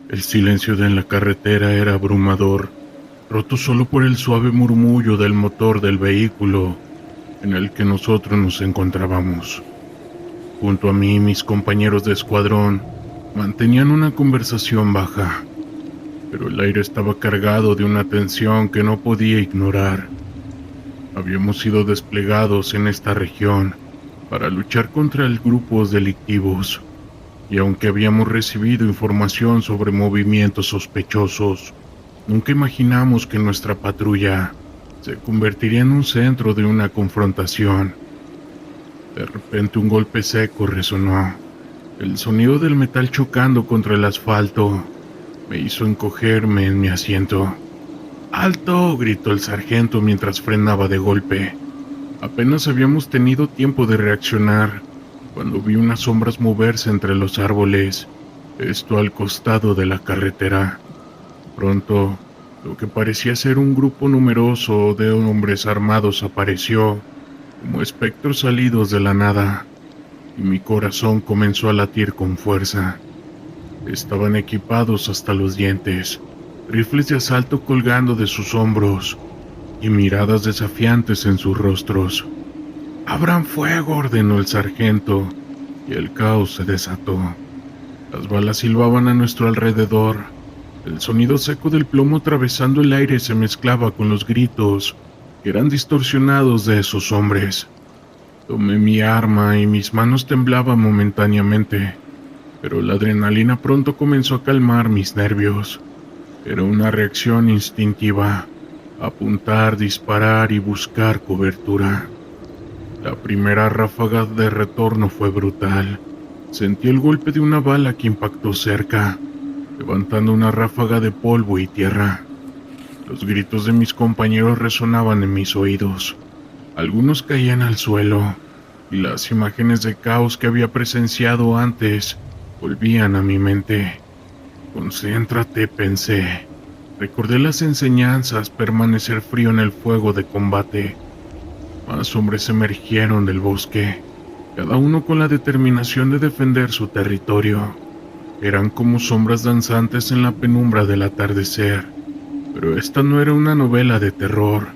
El silencio de la carretera era abrumador, roto solo por el suave murmullo del motor del vehículo en el que nosotros nos encontrábamos. Junto a mí, mis compañeros de escuadrón mantenían una conversación baja, pero el aire estaba cargado de una tensión que no podía ignorar. Habíamos sido desplegados en esta región para luchar contra grupos delictivos, y aunque habíamos recibido información sobre movimientos sospechosos, nunca imaginamos que nuestra patrulla se convertiría en un centro de una confrontación. De repente un golpe seco resonó. El sonido del metal chocando contra el asfalto me hizo encogerme en mi asiento. ¡Alto!, gritó el sargento mientras frenaba de golpe. Apenas habíamos tenido tiempo de reaccionar cuando vi unas sombras moverse entre los árboles, esto al costado de la carretera. Pronto, lo que parecía ser un grupo numeroso de hombres armados apareció, como espectros salidos de la nada, y mi corazón comenzó a latir con fuerza. Estaban equipados hasta los dientes, rifles de asalto colgando de sus hombros y miradas desafiantes en sus rostros. «¡Abran fuego!», ordenó el sargento, y el caos se desató. Las balas silbaban a nuestro alrededor. El sonido seco del plomo atravesando el aire se mezclaba con los gritos que eran distorsionados de esos hombres. Tomé mi arma y mis manos temblaban momentáneamente, pero la adrenalina pronto comenzó a calmar mis nervios. Era una reacción instintiva: apuntar, disparar y buscar cobertura. La primera ráfaga de retorno fue brutal. Sentí el golpe de una bala que impactó cerca, levantando una ráfaga de polvo y tierra. Los gritos de mis compañeros resonaban en mis oídos. Algunos caían al suelo, y las imágenes de caos que había presenciado antes volvían a mi mente. «Concéntrate», pensé. Recordé las enseñanzas: permanecer frío en el fuego de combate. Más hombres emergieron del bosque, cada uno con la determinación de defender su territorio. Eran como sombras danzantes en la penumbra del atardecer, pero esta no era una novela de terror,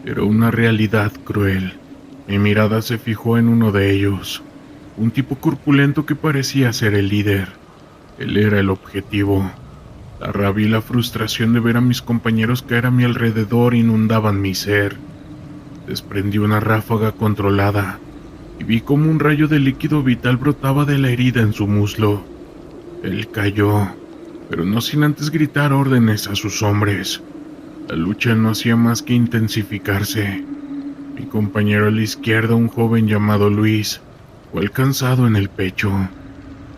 era una realidad cruel. Mi mirada se fijó en uno de ellos, un tipo corpulento que parecía ser el líder. Él era el objetivo. La rabia y la frustración de ver a mis compañeros caer a mi alrededor inundaban mi ser. Desprendí una ráfaga controlada y vi cómo un rayo de líquido vital brotaba de la herida en su muslo. Él cayó, pero no sin antes gritar órdenes a sus hombres. La lucha no hacía más que intensificarse. Mi compañero a la izquierda, un joven llamado Luis, fue alcanzado en el pecho.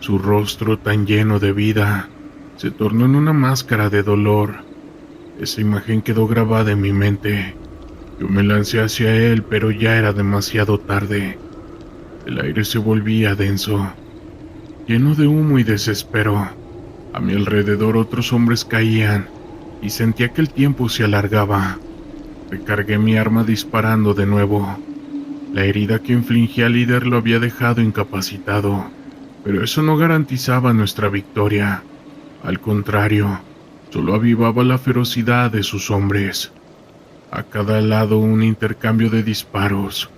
Su rostro, tan lleno de vida, se tornó en una máscara de dolor. Esa imagen quedó grabada en mi mente. Yo me lancé hacia él, pero ya era demasiado tarde. El aire se volvía denso, lleno de humo y desespero. A mi alrededor otros hombres caían, y sentía que el tiempo se alargaba. Recargué mi arma disparando de nuevo. La herida que infligía al líder lo había dejado incapacitado, pero eso no garantizaba nuestra victoria. Al contrario, solo avivaba la ferocidad de sus hombres. A cada lado un intercambio de disparos.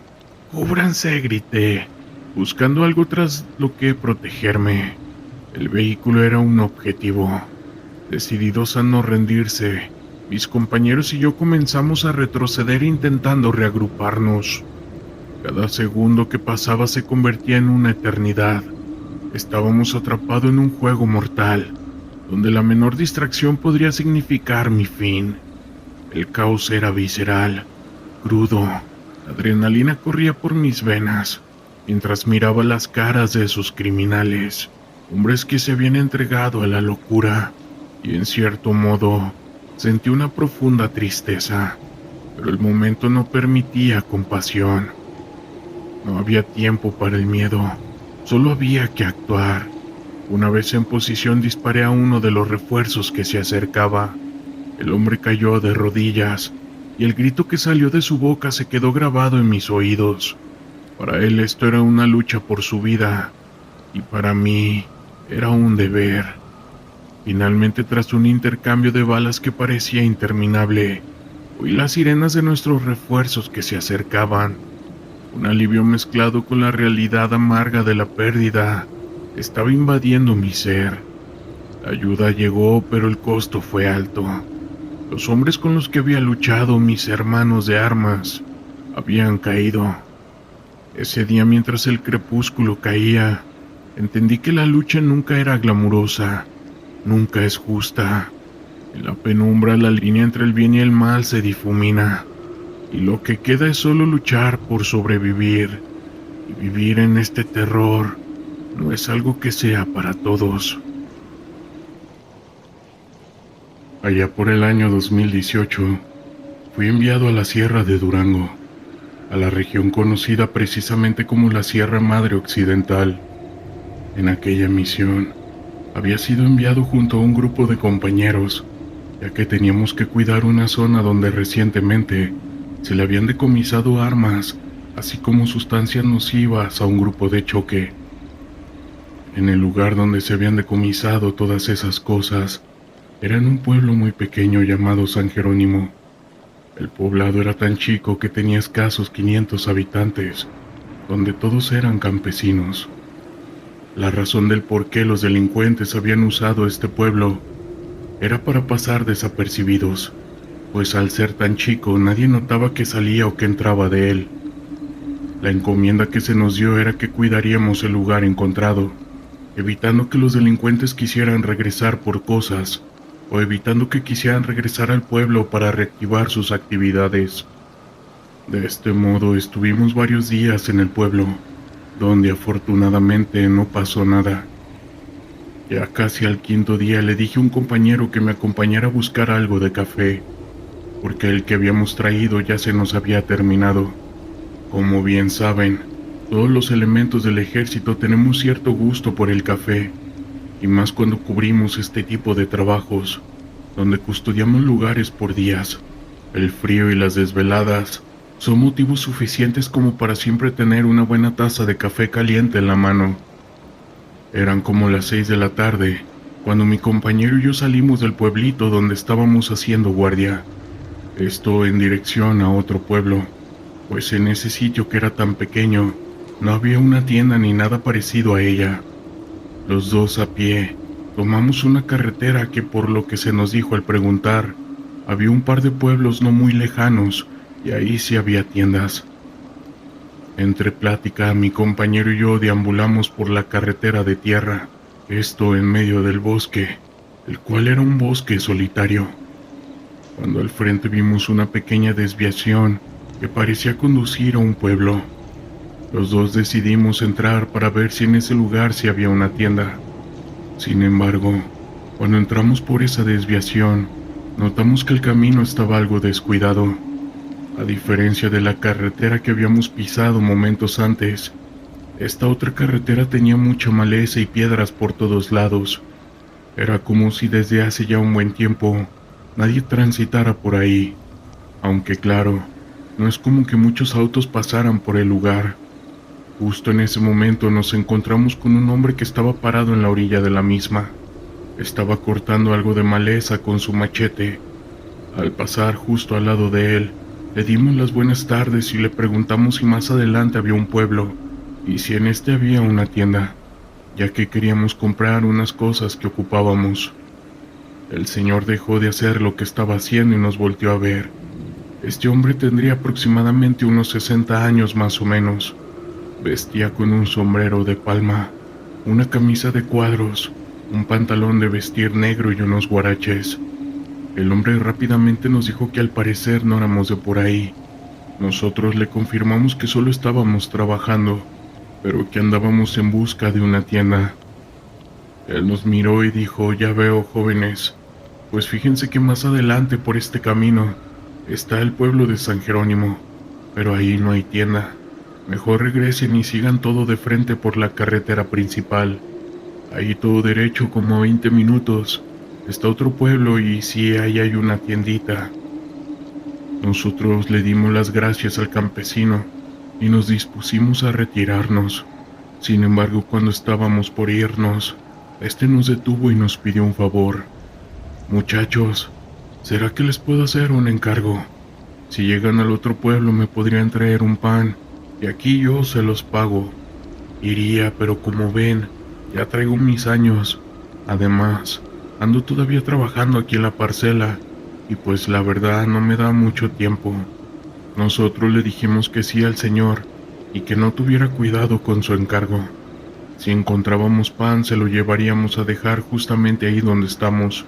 «¡Cúbranse!», grité, buscando algo tras lo que protegerme. El vehículo era un objetivo. Decididos a no rendirse, mis compañeros y yo comenzamos a retroceder intentando reagruparnos. Cada segundo que pasaba se convertía en una eternidad. Estábamos atrapados en un juego mortal, donde la menor distracción podría significar mi fin. El caos era visceral, crudo. La adrenalina corría por mis venas, mientras miraba las caras de esos criminales, hombres que se habían entregado a la locura, y en cierto modo sentí una profunda tristeza, pero el momento no permitía compasión. No había tiempo para el miedo, solo había que actuar. Una vez en posición disparé a uno de los refuerzos que se acercaba. El hombre cayó de rodillas, y el grito que salió de su boca se quedó grabado en mis oídos. Para él esto era una lucha por su vida, y para mí era un deber. Finalmente, tras un intercambio de balas que parecía interminable, oí las sirenas de nuestros refuerzos que se acercaban. Un alivio mezclado con la realidad amarga de la pérdida estaba invadiendo mi ser. La ayuda llegó, pero el costo fue alto. Los hombres con los que había luchado, mis hermanos de armas, habían caído. Ese día, mientras el crepúsculo caía, entendí que la lucha nunca era glamurosa, nunca es justa. En la penumbra, la línea entre el bien y el mal se difumina, y lo que queda es solo luchar por sobrevivir. Y vivir en este terror no es algo que sea para todos. Allá por el año 2018, fui enviado a la Sierra de Durango, a la región conocida precisamente como la Sierra Madre Occidental. En aquella misión, había sido enviado junto a un grupo de compañeros, ya que teníamos que cuidar una zona donde recientemente se le habían decomisado armas, así como sustancias nocivas a un grupo de choque. En el lugar donde se habían decomisado todas esas cosas, era en un pueblo muy pequeño llamado San Jerónimo. El poblado era tan chico que tenía escasos 500 habitantes, donde todos eran campesinos. La razón del por qué los delincuentes habían usado este pueblo era para pasar desapercibidos, pues al ser tan chico nadie notaba que salía o que entraba de él. La encomienda que se nos dio era que cuidaríamos el lugar encontrado, evitando que los delincuentes quisieran regresar por cosas, o evitando que quisieran regresar al pueblo para reactivar sus actividades. De este modo estuvimos varios días en el pueblo, donde afortunadamente no pasó nada. Ya casi al quinto día le dije a un compañero que me acompañara a buscar algo de café, porque el que habíamos traído ya se nos había terminado. Como bien saben, todos los elementos del ejército tenemos cierto gusto por el café, y más cuando cubrimos este tipo de trabajos, donde custodiamos lugares por días. El frío y las desveladas son motivos suficientes como para siempre tener una buena taza de café caliente en la mano. Eran como las 6 de la tarde, cuando mi compañero y yo salimos del pueblito donde estábamos haciendo guardia. Esto en dirección a otro pueblo, pues en ese sitio que era tan pequeño, no había una tienda ni nada parecido a ella. Los dos a pie, tomamos una carretera que, por lo que se nos dijo al preguntar, había un par de pueblos no muy lejanos y ahí sí había tiendas. Entre plática, mi compañero y yo deambulamos por la carretera de tierra, esto en medio del bosque, el cual era un bosque solitario. Cuando al frente vimos una pequeña desviación que parecía conducir a un pueblo. Los dos decidimos entrar para ver si en ese lugar sí había una tienda. Sin embargo, cuando entramos por esa desviación, notamos que el camino estaba algo descuidado. A diferencia de la carretera que habíamos pisado momentos antes, esta otra carretera tenía mucha maleza y piedras por todos lados. Era como si desde hace ya un buen tiempo nadie transitara por ahí, aunque claro, no es como que muchos autos pasaran por el lugar. Justo en ese momento nos encontramos con un hombre que estaba parado en la orilla de la misma. Estaba cortando algo de maleza con su machete. Al pasar justo al lado de él, le dimos las buenas tardes y le preguntamos si más adelante había un pueblo y si en este había una tienda, ya que queríamos comprar unas cosas que ocupábamos. El señor dejó de hacer lo que estaba haciendo y nos volteó a ver. Este hombre tendría aproximadamente unos 60 años más o menos. Vestía con un sombrero de palma, una camisa de cuadros, un pantalón de vestir negro y unos guaraches. El hombre rápidamente nos dijo que al parecer no éramos de por ahí. Nosotros le confirmamos que solo estábamos trabajando, pero que andábamos en busca de una tienda. Él nos miró y dijo: ya veo, jóvenes, pues fíjense que más adelante por este camino está el pueblo de San Jerónimo, pero ahí no hay tienda. Mejor regresen y sigan todo de frente por la carretera principal. Ahí todo derecho como 20 minutos está otro pueblo y sí, ahí hay una tiendita. Nosotros le dimos las gracias al campesino y nos dispusimos a retirarnos. Sin embargo, cuando estábamos por irnos, Este nos detuvo y nos pidió un favor. Muchachos, ¿será que les puedo hacer un encargo? Si llegan al otro pueblo me podrían traer un pan, y aquí yo se los pago. Iría, pero como ven, ya traigo mis años. Además, ando todavía trabajando aquí en la parcela, y pues la verdad no me da mucho tiempo. Nosotros le dijimos que sí al señor, y que no tuviera cuidado con su encargo. Si encontrábamos pan, se lo llevaríamos a dejar justamente ahí donde estamos.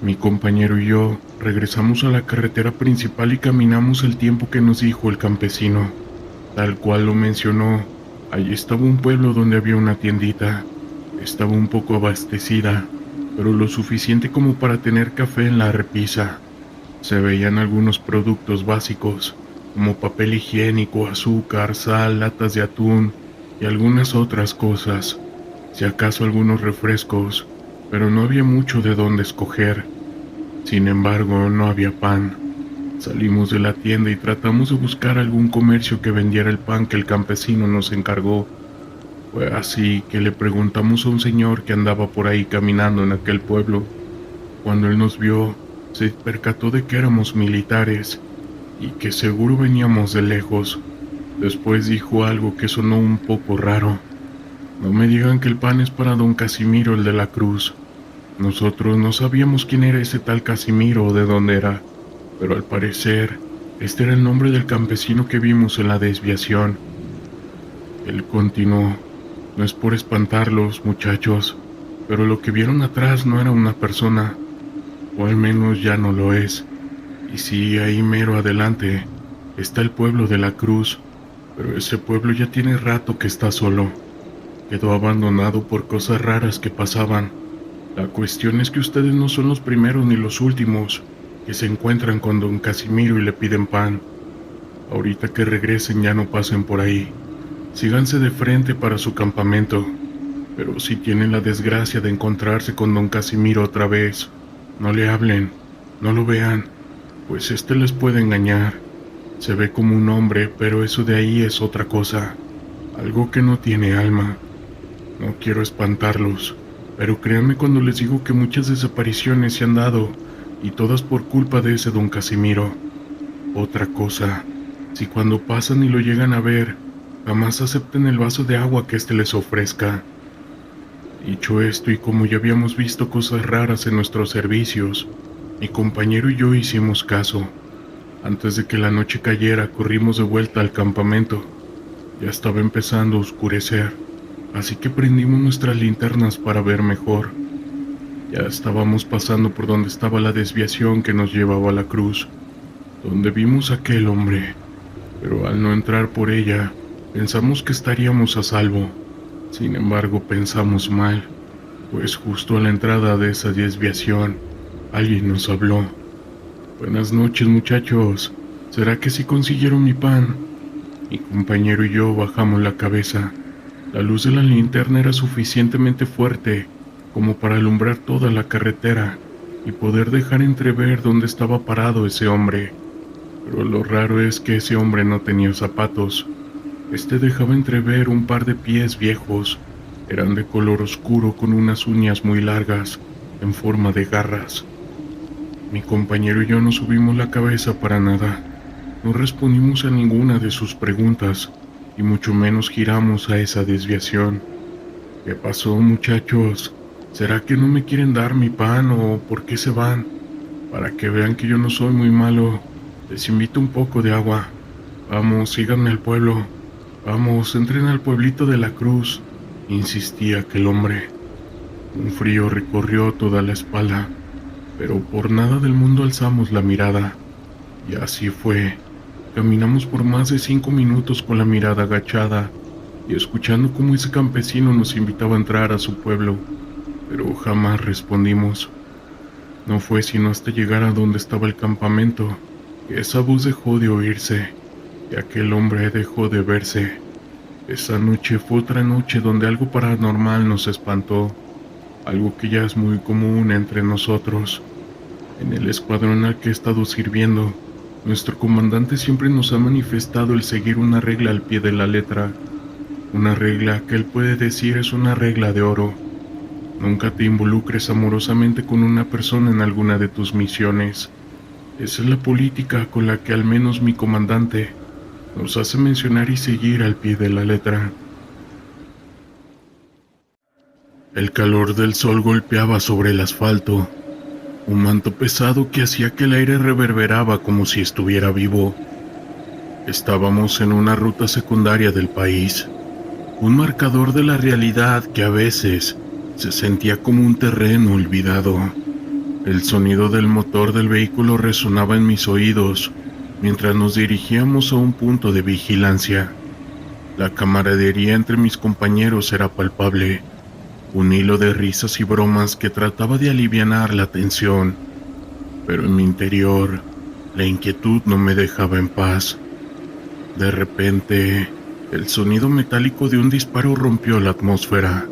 Mi compañero y yo regresamos a la carretera principal y caminamos el tiempo que nos dijo el campesino. Tal cual lo mencionó, allí estaba un pueblo donde había una tiendita. Estaba un poco abastecida, pero lo suficiente como para tener café en la repisa. Se veían algunos productos básicos, como papel higiénico, azúcar, sal, latas de atún y algunas otras cosas. Si acaso algunos refrescos, pero no había mucho de dónde escoger. Sin embargo, no había pan. Salimos de la tienda y tratamos de buscar algún comercio que vendiera el pan que el campesino nos encargó. Fue así que le preguntamos a un señor que andaba por ahí caminando en aquel pueblo. Cuando él nos vio, se percató de que éramos militares y que seguro veníamos de lejos. Después dijo algo que sonó un poco raro. No me digan que el pan es para don Casimiro, el de la cruz. Nosotros no sabíamos quién era ese tal Casimiro o de dónde era, pero al parecer, este era el nombre del campesino que vimos en la desviación. Él continuó: no es por espantarlos, muchachos, pero lo que vieron atrás no era una persona, o al menos ya no lo es. Y sí, ahí mero adelante está el pueblo de la Cruz, pero ese pueblo ya tiene rato que está solo. Quedó abandonado por cosas raras que pasaban. La cuestión es que ustedes no son los primeros ni los últimos que se encuentran con don Casimiro y le piden pan. Ahorita que regresen ya no pasen por ahí. Síganse de frente para su campamento. Pero si tienen la desgracia de encontrarse con don Casimiro otra vez, no le hablen, no lo vean, pues este les puede engañar. Se ve como un hombre, pero eso de ahí es otra cosa, algo que no tiene alma. No quiero espantarlos, pero créanme cuando les digo que muchas desapariciones se han dado, y todas por culpa de ese don Casimiro. Otra cosa, si cuando pasan y lo llegan a ver, jamás acepten el vaso de agua que éste les ofrezca. Dicho esto, y como ya habíamos visto cosas raras en nuestros servicios, mi compañero y yo hicimos caso. Antes de que la noche cayera, corrimos de vuelta al campamento. Ya estaba empezando a oscurecer, así que prendimos nuestras linternas para ver mejor. Ya estábamos pasando por donde estaba la desviación que nos llevaba a la cruz, donde vimos a aquel hombre, pero al no entrar por ella, pensamos que estaríamos a salvo. Sin embargo, pensamos mal, pues justo a la entrada de esa desviación, alguien nos habló. Buenas noches, muchachos. ¿Será que sí consiguieron mi pan? Mi compañero y yo bajamos la cabeza. La luz de la linterna era suficientemente fuerte como para alumbrar toda la carretera y poder dejar entrever dónde estaba parado ese hombre. Pero lo raro es que ese hombre no tenía zapatos. Este dejaba entrever un par de pies viejos. Eran de color oscuro con unas uñas muy largas, en forma de garras. Mi compañero y yo no subimos la cabeza para nada. No respondimos a ninguna de sus preguntas, y mucho menos giramos a esa desviación. ¿Qué pasó, muchachos? ¿Será que no me quieren dar mi pan o por qué se van? Para que vean que yo no soy muy malo, les invito un poco de agua. Vamos, síganme al pueblo. Vamos, entren al pueblito de la Cruz, insistía aquel hombre. Un frío recorrió toda la espalda, pero por nada del mundo alzamos la mirada. Y así fue. Caminamos por más de 5 minutos con la mirada agachada y escuchando cómo ese campesino nos invitaba a entrar a su pueblo, pero jamás respondimos. No fue sino hasta llegar a donde estaba el campamento que esa voz dejó de oírse y aquel hombre dejó de verse. Esa noche fue otra noche donde algo paranormal nos espantó, algo que ya es muy común entre nosotros. En el escuadrón al que he estado sirviendo, nuestro comandante siempre nos ha manifestado el seguir una regla al pie de la letra, una regla que él puede decir es una regla de oro. Nunca te involucres amorosamente con una persona en alguna de tus misiones. Esa es la política con la que al menos mi comandante nos hace mencionar y seguir al pie de la letra. El calor del sol golpeaba sobre el asfalto, un manto pesado que hacía que el aire reverberaba como si estuviera vivo. Estábamos en una ruta secundaria del país, un marcador de la realidad que a veces se sentía como un terreno olvidado. El sonido del motor del vehículo resonaba en mis oídos mientras nos dirigíamos a un punto de vigilancia. La camaradería entre mis compañeros era palpable, un hilo de risas y bromas que trataba de alivianar la tensión, pero en mi interior la inquietud no me dejaba en paz. De repente, el sonido metálico de un disparo rompió la atmósfera.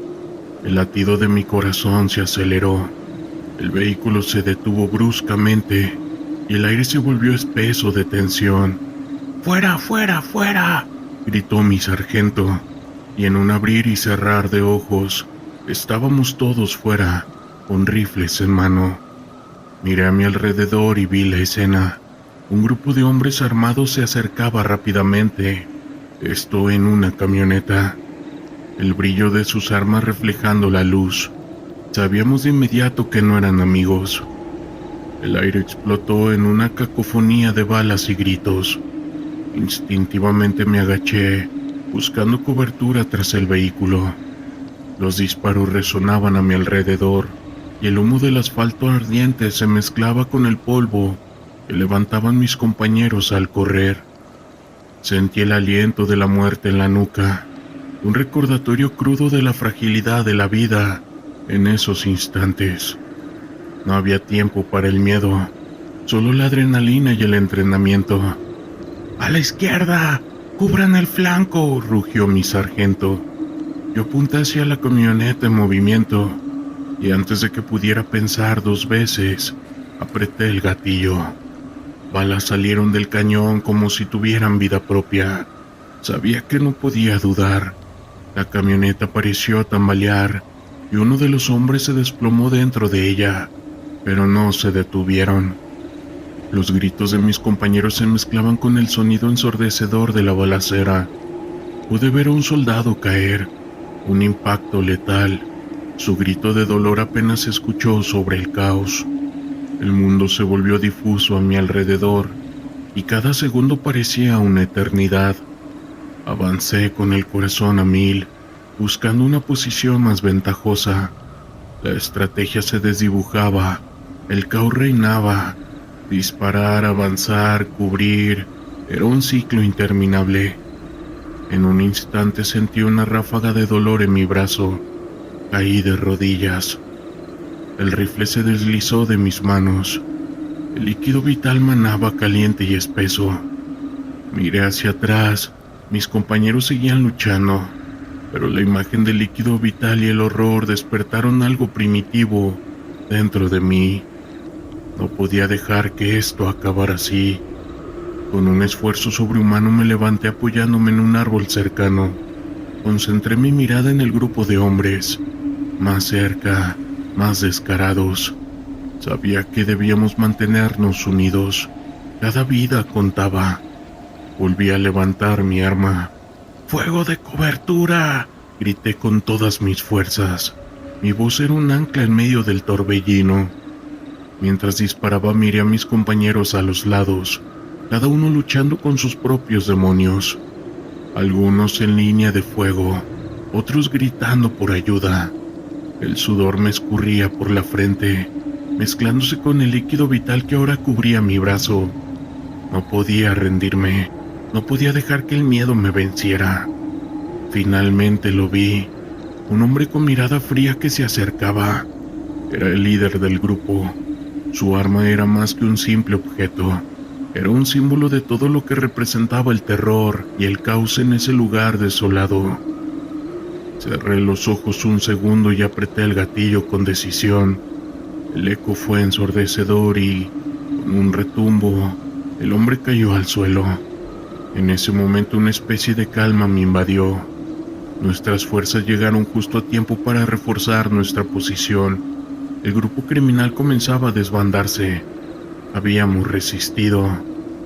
El latido de mi corazón se aceleró. El vehículo se detuvo bruscamente y el aire se volvió espeso de tensión. ¡Fuera, fuera, fuera!, gritó mi sargento, y en un abrir y cerrar de ojos, estábamos todos fuera, con rifles en mano. Miré a mi alrededor y vi la escena. Un grupo de hombres armados se acercaba rápidamente, esto en una camioneta, el brillo de sus armas reflejando la luz. Sabíamos de inmediato que no eran amigos. El aire explotó en una cacofonía de balas y gritos. Instintivamente me agaché, buscando cobertura tras el vehículo. Los disparos resonaban a mi alrededor, y el humo del asfalto ardiente se mezclaba con el polvo que levantaban mis compañeros al correr. Sentí el aliento de la muerte en la nuca, un recordatorio crudo de la fragilidad de la vida en esos instantes. No había tiempo para el miedo, solo la adrenalina y el entrenamiento. ¡A la izquierda! ¡Cubran el flanco!, rugió mi sargento. Yo apunté hacia la camioneta en movimiento, y antes de que pudiera pensar dos veces, apreté el gatillo. Balas salieron del cañón como si tuvieran vida propia. Sabía que no podía dudar. La camioneta pareció tambalear, y uno de los hombres se desplomó dentro de ella, pero no se detuvieron. Los gritos de mis compañeros se mezclaban con el sonido ensordecedor de la balacera. Pude ver a un soldado caer, un impacto letal. Su grito de dolor apenas se escuchó sobre el caos. El mundo se volvió difuso a mi alrededor, y cada segundo parecía una eternidad. Avancé con el corazón a mil, buscando una posición más ventajosa. La estrategia se desdibujaba, el caos reinaba. Disparar, avanzar, cubrir, era un ciclo interminable. En un instante sentí una ráfaga de dolor en mi brazo. Caí de rodillas. El rifle se deslizó de mis manos. El líquido vital manaba caliente y espeso. Miré hacia atrás. Mis compañeros seguían luchando, pero la imagen del líquido vital y el horror despertaron algo primitivo dentro de mí. No podía dejar que esto acabara así. Con un esfuerzo sobrehumano me levanté apoyándome en un árbol cercano. Concentré mi mirada en el grupo de hombres, más cerca, más descarados. Sabía que debíamos mantenernos unidos. Cada vida contaba. Volví a levantar mi arma. ¡Fuego de cobertura!, grité con todas mis fuerzas. Mi voz era un ancla en medio del torbellino. Mientras disparaba miré a mis compañeros a los lados, cada uno luchando con sus propios demonios. Algunos en línea de fuego, otros gritando por ayuda. El sudor me escurría por la frente, mezclándose con el líquido vital que ahora cubría mi brazo. No podía rendirme, no podía dejar que el miedo me venciera. Finalmente lo vi, un hombre con mirada fría que se acercaba. Era el líder del grupo. Su arma era más que un simple objeto, era un símbolo de todo lo que representaba el terror y el caos en ese lugar desolado. Cerré los ojos un segundo y apreté el gatillo con decisión. El eco fue ensordecedor y, con un retumbo, el hombre cayó al suelo. En ese momento una especie de calma me invadió. Nuestras fuerzas llegaron justo a tiempo para reforzar nuestra posición. El grupo criminal comenzaba a desbandarse. Habíamos resistido,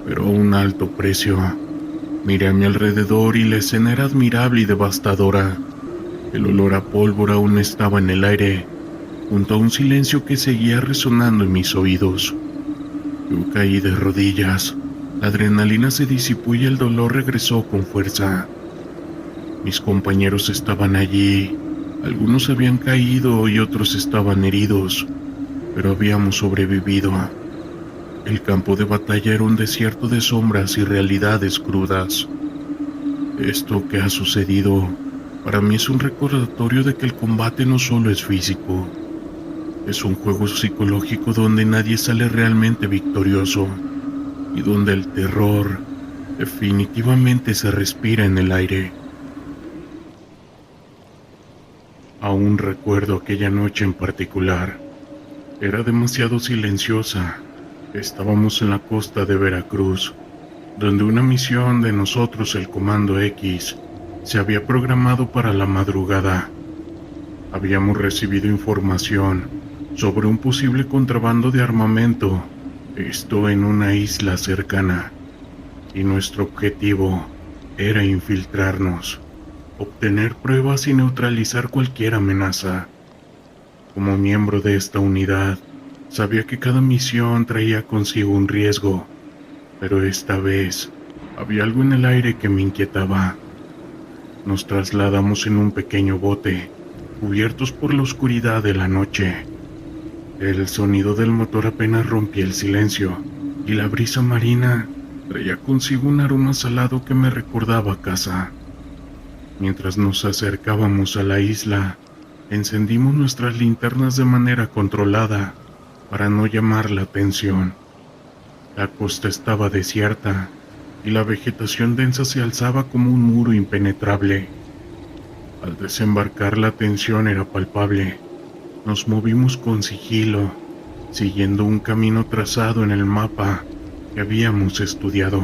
pero a un alto precio. Miré a mi alrededor y la escena era admirable y devastadora. El olor a pólvora aún estaba en el aire, junto a un silencio que seguía resonando en mis oídos. Yo caí de rodillas. La adrenalina se disipó y el dolor regresó con fuerza. Mis compañeros estaban allí. Algunos habían caído y otros estaban heridos, pero habíamos sobrevivido. El campo de batalla era un desierto de sombras y realidades crudas. Esto que ha sucedido, para mí es un recordatorio de que el combate no solo es físico. Es un juego psicológico donde nadie sale realmente victorioso y donde el terror definitivamente se respira en el aire. Aún recuerdo aquella noche en particular. Era demasiado silenciosa. Estábamos en la costa de Veracruz, donde una misión de nosotros, el Comando X, se había programado para la madrugada. Habíamos recibido información sobre un posible contrabando de armamento, esto en una isla cercana, y nuestro objetivo era infiltrarnos, obtener pruebas y neutralizar cualquier amenaza. Como miembro de esta unidad, sabía que cada misión traía consigo un riesgo, pero esta vez había algo en el aire que me inquietaba. Nos trasladamos en un pequeño bote, cubiertos por la oscuridad de la noche. El sonido del motor apenas rompía el silencio, y la brisa marina traía consigo un aroma salado que me recordaba a casa. Mientras nos acercábamos a la isla, encendimos nuestras linternas de manera controlada para no llamar la atención. La costa estaba desierta y la vegetación densa se alzaba como un muro impenetrable. Al desembarcar la tensión era palpable. Nos movimos con sigilo, siguiendo un camino trazado en el mapa que habíamos estudiado.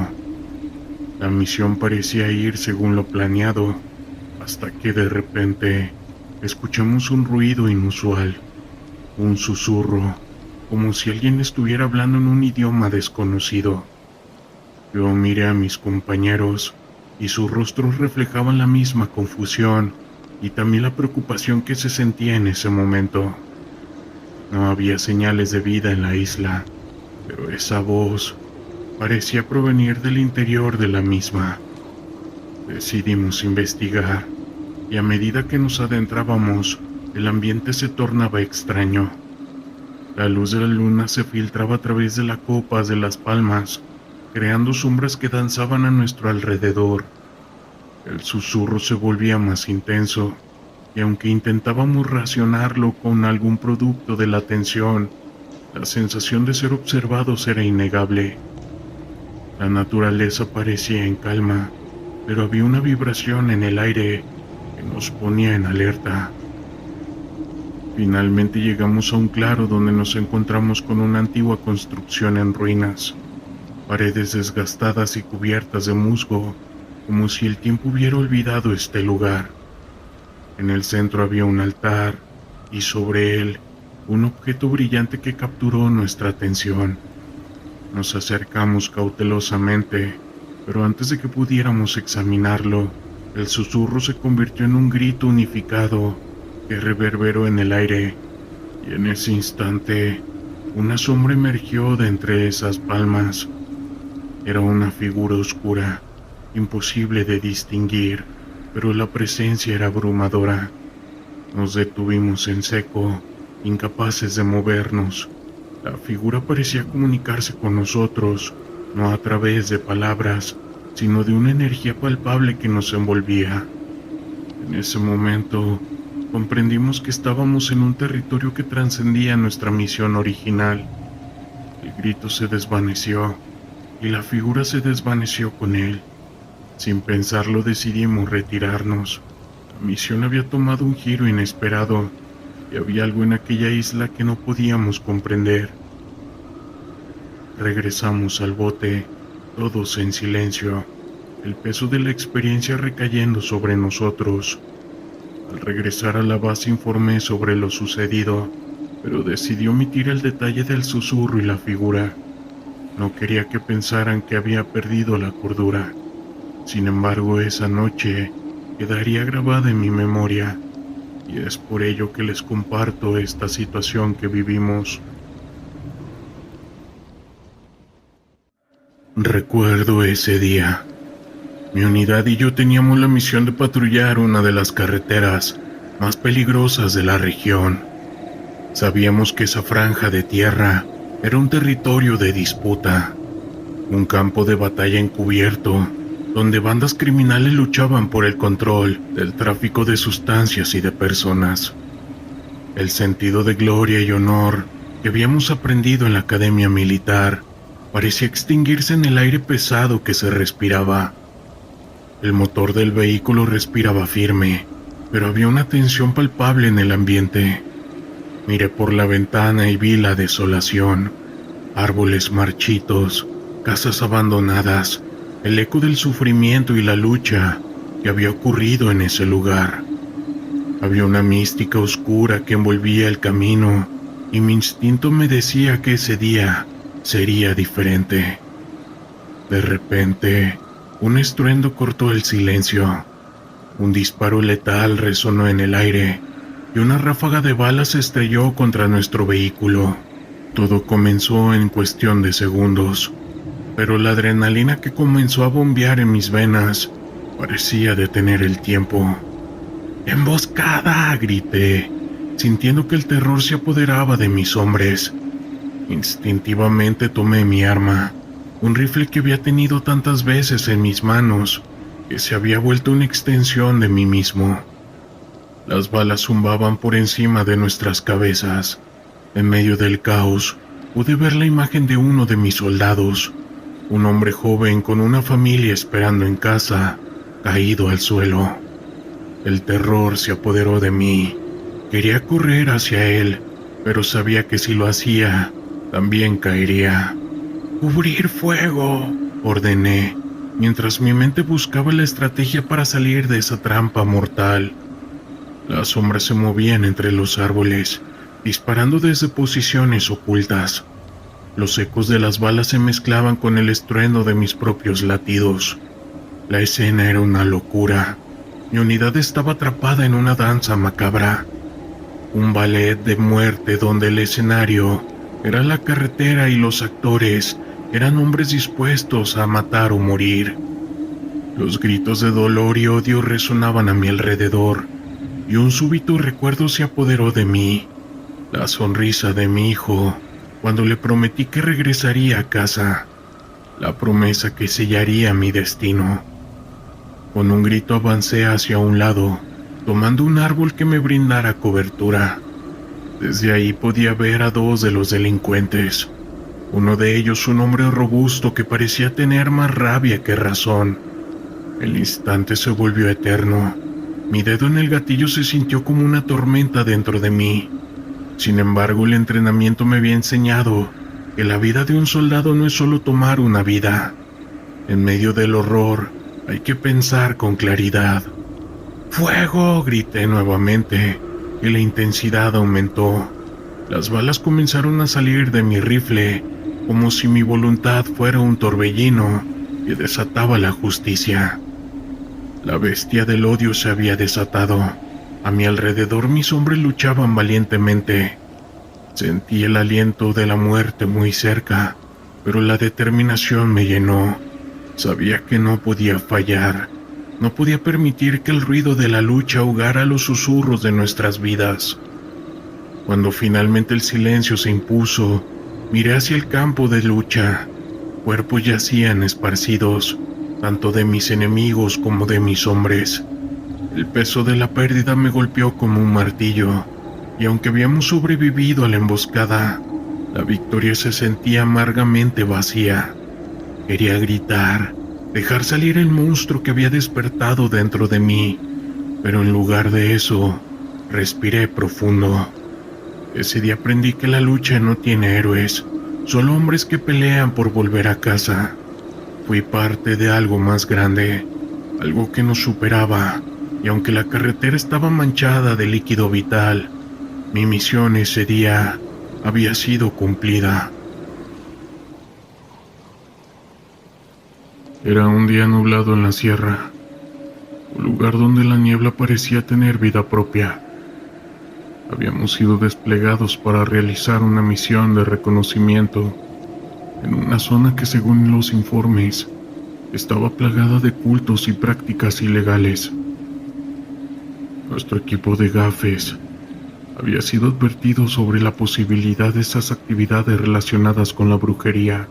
La misión parecía ir según lo planeado, hasta que de repente escuchamos un ruido inusual, un susurro, como si alguien estuviera hablando en un idioma desconocido. Yo miré a mis compañeros y sus rostros reflejaban la misma confusión y también la preocupación que se sentía en ese momento. No había señales de vida en la isla, pero esa voz parecía provenir del interior de la misma. Decidimos investigar, y a medida que nos adentrábamos, el ambiente se tornaba extraño. La luz de la luna se filtraba a través de las copas de las palmas, creando sombras que danzaban a nuestro alrededor. El susurro se volvía más intenso, y aunque intentábamos racionarlo con algún producto de la atención, la sensación de ser observados era innegable. La naturaleza parecía en calma, pero había una vibración en el aire que nos ponía en alerta. Finalmente llegamos a un claro donde nos encontramos con una antigua construcción en ruinas, paredes desgastadas y cubiertas de musgo, como si el tiempo hubiera olvidado este lugar. En el centro había un altar, y sobre él, un objeto brillante que capturó nuestra atención. Nos acercamos cautelosamente, pero antes de que pudiéramos examinarlo, el susurro se convirtió en un grito unificado que reverberó en el aire, y en ese instante, una sombra emergió de entre esas palmas. Era una figura oscura, imposible de distinguir, pero la presencia era abrumadora. Nos detuvimos en seco, incapaces de movernos. La figura parecía comunicarse con nosotros, no a través de palabras, sino de una energía palpable que nos envolvía. En ese momento, comprendimos que estábamos en un territorio que trascendía nuestra misión original. El grito se desvaneció, y la figura se desvaneció con él. Sin pensarlo decidimos retirarnos. La misión había tomado un giro inesperado, y había algo en aquella isla que no podíamos comprender. Regresamos al bote, todos en silencio, el peso de la experiencia recayendo sobre nosotros. Al regresar a la base informé sobre lo sucedido, pero decidí omitir el detalle del susurro y la figura. No quería que pensaran que había perdido la cordura. Sin embargo, esa noche quedaría grabada en mi memoria, y es por ello que les comparto esta situación que vivimos. Recuerdo ese día. Mi unidad y yo teníamos la misión de patrullar una de las carreteras más peligrosas de la región. Sabíamos que esa franja de tierra era un territorio de disputa, un campo de batalla encubierto, donde bandas criminales luchaban por el control del tráfico de sustancias y de personas. El sentido de gloria y honor que habíamos aprendido en la academia militar parecía extinguirse en el aire pesado que se respiraba. El motor del vehículo respiraba firme, pero había una tensión palpable en el ambiente. Miré por la ventana y vi la desolación, árboles marchitos, casas abandonadas, el eco del sufrimiento y la lucha que había ocurrido en ese lugar. Había una mística oscura que envolvía el camino, y mi instinto me decía que ese día sería diferente. De repente, un estruendo cortó el silencio. Un disparo letal resonó en el aire, y una ráfaga de balas se estrelló contra nuestro vehículo. Todo comenzó en cuestión de segundos, pero la adrenalina que comenzó a bombear en mis venas parecía detener el tiempo. ¡Emboscada!, grité, sintiendo que el terror se apoderaba de mis hombres. Instintivamente tomé mi arma, un rifle que había tenido tantas veces en mis manos que se había vuelto una extensión de mí mismo. Las balas zumbaban por encima de nuestras cabezas. En medio del caos, pude ver la imagen de uno de mis soldados, un hombre joven con una familia esperando en casa, caído al suelo. El terror se apoderó de mí. Quería correr hacia él, pero sabía que si lo hacía, también caería. «¡Cubrir fuego!», ordené, mientras mi mente buscaba la estrategia para salir de esa trampa mortal. Las sombras se movían entre los árboles, disparando desde posiciones ocultas. Los ecos de las balas se mezclaban con el estruendo de mis propios latidos. La escena era una locura. Mi unidad estaba atrapada en una danza macabra. Un ballet de muerte donde el escenario era la carretera y los actores eran hombres dispuestos a matar o morir. Los gritos de dolor y odio resonaban a mi alrededor, y un súbito recuerdo se apoderó de mí. La sonrisa de mi hijo, cuando le prometí que regresaría a casa. La promesa que sellaría mi destino. Con un grito avancé hacia un lado, tomando un árbol que me brindara cobertura. Desde ahí podía ver a dos de los delincuentes. Uno de ellos, un hombre robusto que parecía tener más rabia que razón. El instante se volvió eterno. Mi dedo en el gatillo se sintió como una tormenta dentro de mí. Sin embargo, el entrenamiento me había enseñado que la vida de un soldado no es solo tomar una vida. En medio del horror, hay que pensar con claridad. ¡Fuego!, grité nuevamente, y la intensidad aumentó. Las balas comenzaron a salir de mi rifle, como si mi voluntad fuera un torbellino que desataba la justicia. La bestia del odio se había desatado. A mi alrededor mis hombres luchaban valientemente. Sentí el aliento de la muerte muy cerca, pero la determinación me llenó. Sabía que no podía fallar. No podía permitir que el ruido de la lucha ahogara los susurros de nuestras vidas. Cuando finalmente el silencio se impuso, miré hacia el campo de lucha. Cuerpos yacían esparcidos, tanto de mis enemigos como de mis hombres. El peso de la pérdida me golpeó como un martillo, y aunque habíamos sobrevivido a la emboscada, la victoria se sentía amargamente vacía. Quería gritar, dejar salir el monstruo que había despertado dentro de mí, pero en lugar de eso, respiré profundo. Ese día aprendí que la lucha no tiene héroes, solo hombres que pelean por volver a casa. Fui parte de algo más grande, algo que nos superaba, y aunque la carretera estaba manchada de líquido vital, mi misión ese día había sido cumplida. Era un día nublado en la sierra, un lugar donde la niebla parecía tener vida propia. Habíamos sido desplegados para realizar una misión de reconocimiento en una zona que, según los informes, estaba plagada de cultos y prácticas ilegales. Nuestro equipo de gafes había sido advertido sobre la posibilidad de esas actividades relacionadas con la brujería,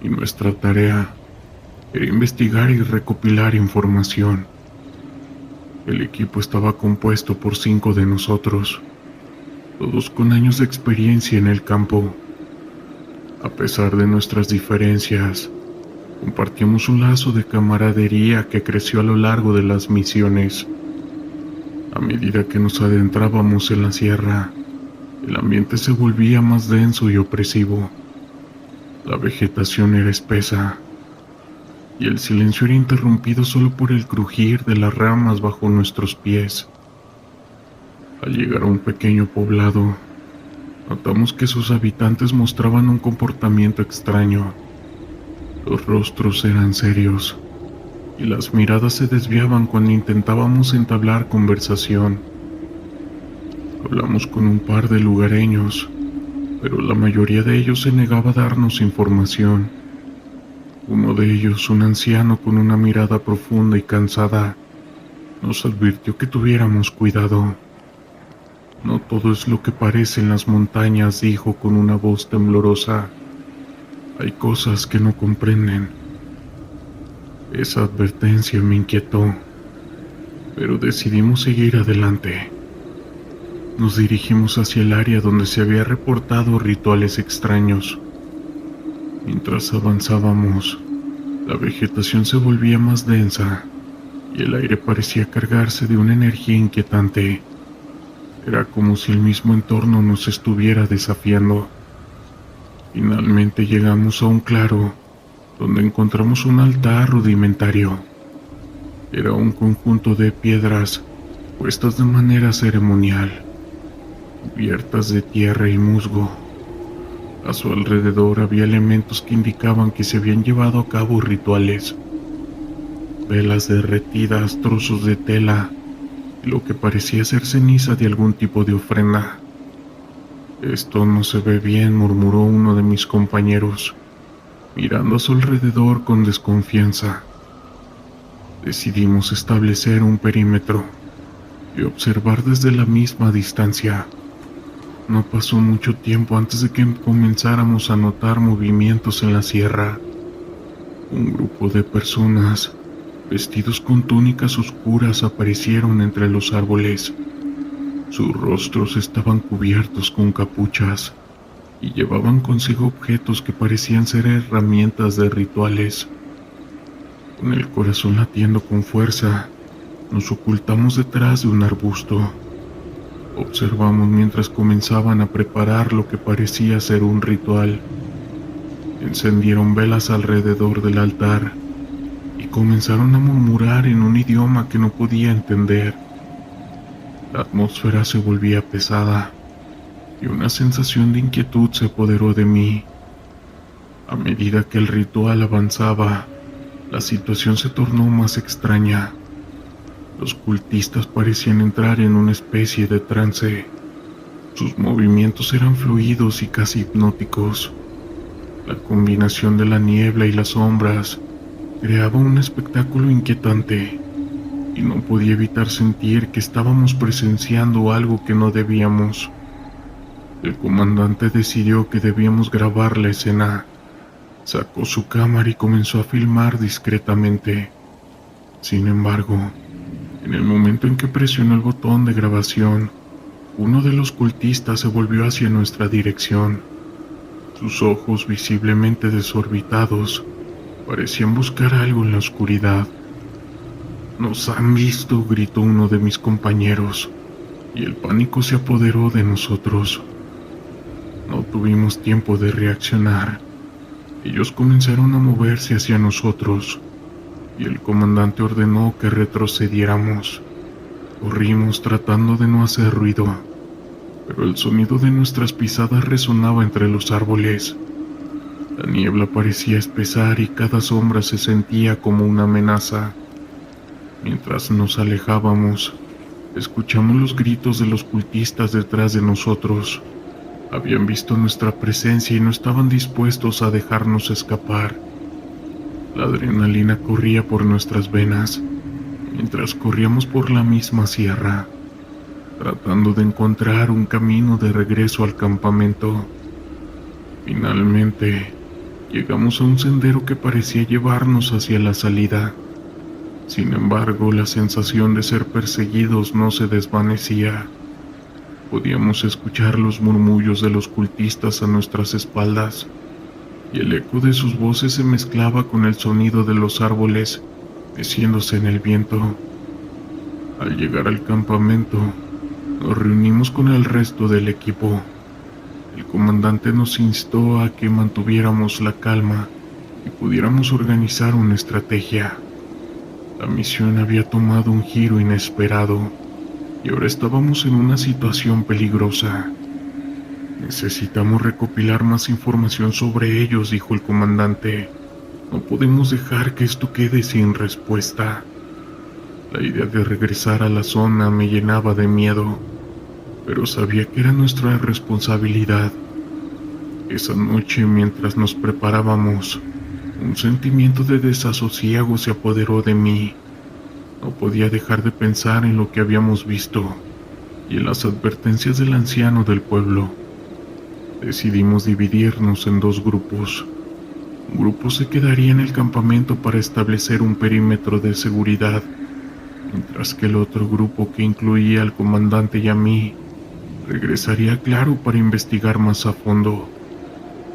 y nuestra tarea era investigar y recopilar información. El equipo estaba compuesto por 5 de nosotros, todos con años de experiencia en el campo. A pesar de nuestras diferencias, compartíamos un lazo de camaradería que creció a lo largo de las misiones. A medida que nos adentrábamos en la sierra, el ambiente se volvía más denso y opresivo. La vegetación era espesa, y el silencio era interrumpido solo por el crujir de las ramas bajo nuestros pies. Al llegar a un pequeño poblado, notamos que sus habitantes mostraban un comportamiento extraño. Los rostros eran serios, y las miradas se desviaban cuando intentábamos entablar conversación. Hablamos con un par de lugareños, pero la mayoría de ellos se negaba a darnos información. Uno de ellos, un anciano con una mirada profunda y cansada, nos advirtió que tuviéramos cuidado. No todo es lo que parece en las montañas, dijo con una voz temblorosa. Hay cosas que no comprenden. Esa advertencia me inquietó, pero decidimos seguir adelante. Nos dirigimos hacia el área donde se había reportado rituales extraños. Mientras avanzábamos, la vegetación se volvía más densa y el aire parecía cargarse de una energía inquietante. Era como si el mismo entorno nos estuviera desafiando. Finalmente llegamos a un claro, donde encontramos un altar rudimentario. Era un conjunto de piedras puestas de manera ceremonial, cubiertas de tierra y musgo. A su alrededor había elementos que indicaban que se habían llevado a cabo rituales. Velas derretidas, trozos de tela y lo que parecía ser ceniza de algún tipo de ofrenda. Esto no se ve bien, murmuró uno de mis compañeros, mirando a su alrededor con desconfianza. Decidimos establecer un perímetro y observar desde la misma distancia. No pasó mucho tiempo antes de que comenzáramos a notar movimientos en la sierra. Un grupo de personas, vestidos con túnicas oscuras, aparecieron entre los árboles. Sus rostros estaban cubiertos con capuchas y llevaban consigo objetos que parecían ser herramientas de rituales. Con el corazón latiendo con fuerza, nos ocultamos detrás de un arbusto. Observamos mientras comenzaban a preparar lo que parecía ser un ritual. Encendieron velas alrededor del altar y comenzaron a murmurar en un idioma que no podía entender. La atmósfera se volvía pesada y una sensación de inquietud se apoderó de mí. A medida que el ritual avanzaba, la situación se tornó más extraña. Los cultistas parecían entrar en una especie de trance. Sus movimientos eran fluidos y casi hipnóticos. La combinación de la niebla y las sombras creaba un espectáculo inquietante, y no podía evitar sentir que estábamos presenciando algo que no debíamos. El comandante decidió que debíamos grabar la escena. Sacó su cámara y comenzó a filmar discretamente. Sin embargo, en el momento en que presionó el botón de grabación, uno de los cultistas se volvió hacia nuestra dirección. Sus ojos, visiblemente desorbitados, parecían buscar algo en la oscuridad. «Nos han visto», gritó uno de mis compañeros, y el pánico se apoderó de nosotros. No tuvimos tiempo de reaccionar. Ellos comenzaron a moverse hacia nosotros. y el comandante ordenó que retrocediéramos. Corrimos tratando de no hacer ruido, pero el sonido de nuestras pisadas resonaba entre los árboles. La niebla parecía espesar y cada sombra se sentía como una amenaza. Mientras nos alejábamos, escuchamos los gritos de los cultistas detrás de nosotros. Habían visto nuestra presencia y no estaban dispuestos a dejarnos escapar. La adrenalina corría por nuestras venas, mientras corríamos por la misma sierra, tratando de encontrar un camino de regreso al campamento. Finalmente, llegamos a un sendero que parecía llevarnos hacia la salida. Sin embargo, la sensación de ser perseguidos no se desvanecía. Podíamos escuchar los murmullos de los cultistas a nuestras espaldas, y el eco de sus voces se mezclaba con el sonido de los árboles meciéndose en el viento. Al llegar al campamento, nos reunimos con el resto del equipo. El comandante nos instó a que mantuviéramos la calma y pudiéramos organizar una estrategia. La misión había tomado un giro inesperado y ahora estábamos en una situación peligrosa. Necesitamos recopilar más información sobre ellos, dijo el comandante. No podemos dejar que esto quede sin respuesta. La idea de regresar a la zona me llenaba de miedo, pero sabía que era nuestra responsabilidad. Esa noche, mientras nos preparábamos, un sentimiento de desasosiego se apoderó de mí. No podía dejar de pensar en lo que habíamos visto y en las advertencias del anciano del pueblo. Decidimos dividirnos en dos grupos. Un grupo se quedaría en el campamento para establecer un perímetro de seguridad, mientras que el otro grupo, que incluía al comandante y a mí, regresaría a Claro para investigar más a fondo.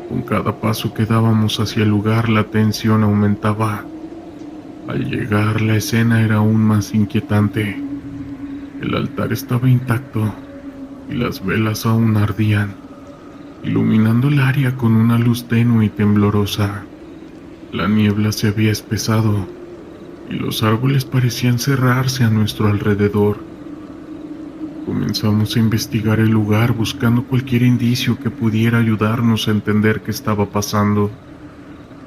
Con cada paso que dábamos hacia el lugar, la tensión aumentaba. Al llegar, la escena era aún más inquietante. El altar estaba intacto y las velas aún ardían, iluminando el área con una luz tenue y temblorosa. La niebla se había espesado y los árboles parecían cerrarse a nuestro alrededor. Comenzamos a investigar el lugar buscando cualquier indicio que pudiera ayudarnos a entender qué estaba pasando.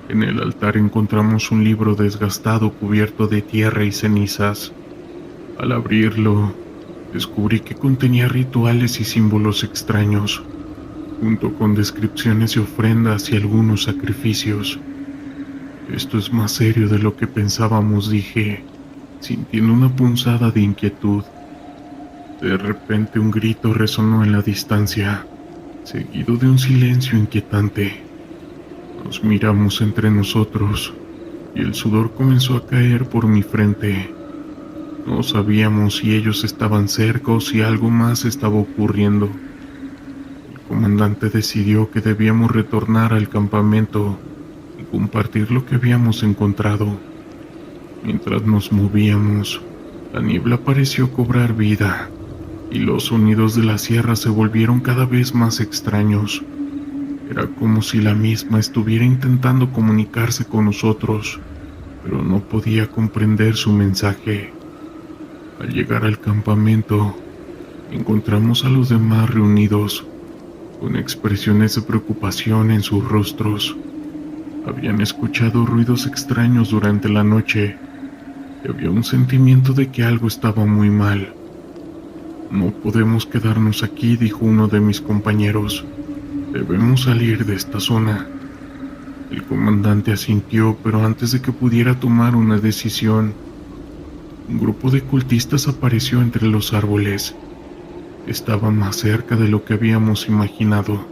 En el altar encontramos un libro desgastado cubierto de tierra y cenizas. Al abrirlo, descubrí que contenía rituales y símbolos extraños, junto con descripciones de ofrendas y algunos sacrificios. Esto es más serio de lo que pensábamos, dije, sintiendo una punzada de inquietud. De repente un grito resonó en la distancia, seguido de un silencio inquietante. Nos miramos entre nosotros y el sudor comenzó a caer por mi frente. No sabíamos si ellos estaban cerca o si algo más estaba ocurriendo. El comandante decidió que debíamos retornar al campamento y compartir lo que habíamos encontrado. Mientras nos movíamos, la niebla pareció cobrar vida y los sonidos de la sierra se volvieron cada vez más extraños. Era como si la misma estuviera intentando comunicarse con nosotros, pero no podía comprender su mensaje. Al llegar al campamento, encontramos a los demás reunidos, con expresiones de preocupación en sus rostros. Habían escuchado ruidos extraños durante la noche y había un sentimiento de que algo estaba muy mal. No podemos quedarnos aquí, dijo uno de mis compañeros. Debemos salir de esta zona. El comandante asintió, pero antes de que pudiera tomar una decisión, un grupo de cultistas apareció entre los árboles. Estaban más cerca de lo que habíamos imaginado,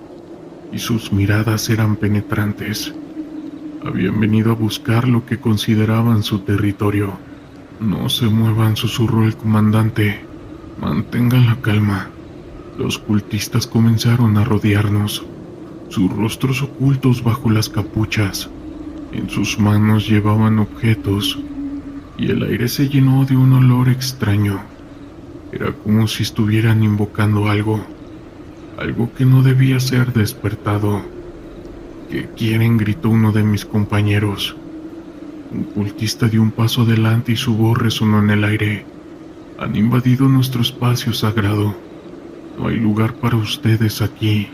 y sus miradas eran penetrantes. Habían venido a buscar lo que consideraban su territorio. No se muevan, susurró el comandante. Mantengan la calma. Los cultistas comenzaron a rodearnos, sus rostros ocultos bajo las capuchas. En sus manos llevaban objetos, y el aire se llenó de un olor extraño. Era como si estuvieran invocando algo que no debía ser despertado. ¿Qué quieren?, gritó uno de mis compañeros. Un cultista dio un paso adelante y su voz resonó en el aire. Han invadido nuestro espacio sagrado. No hay lugar para ustedes aquí.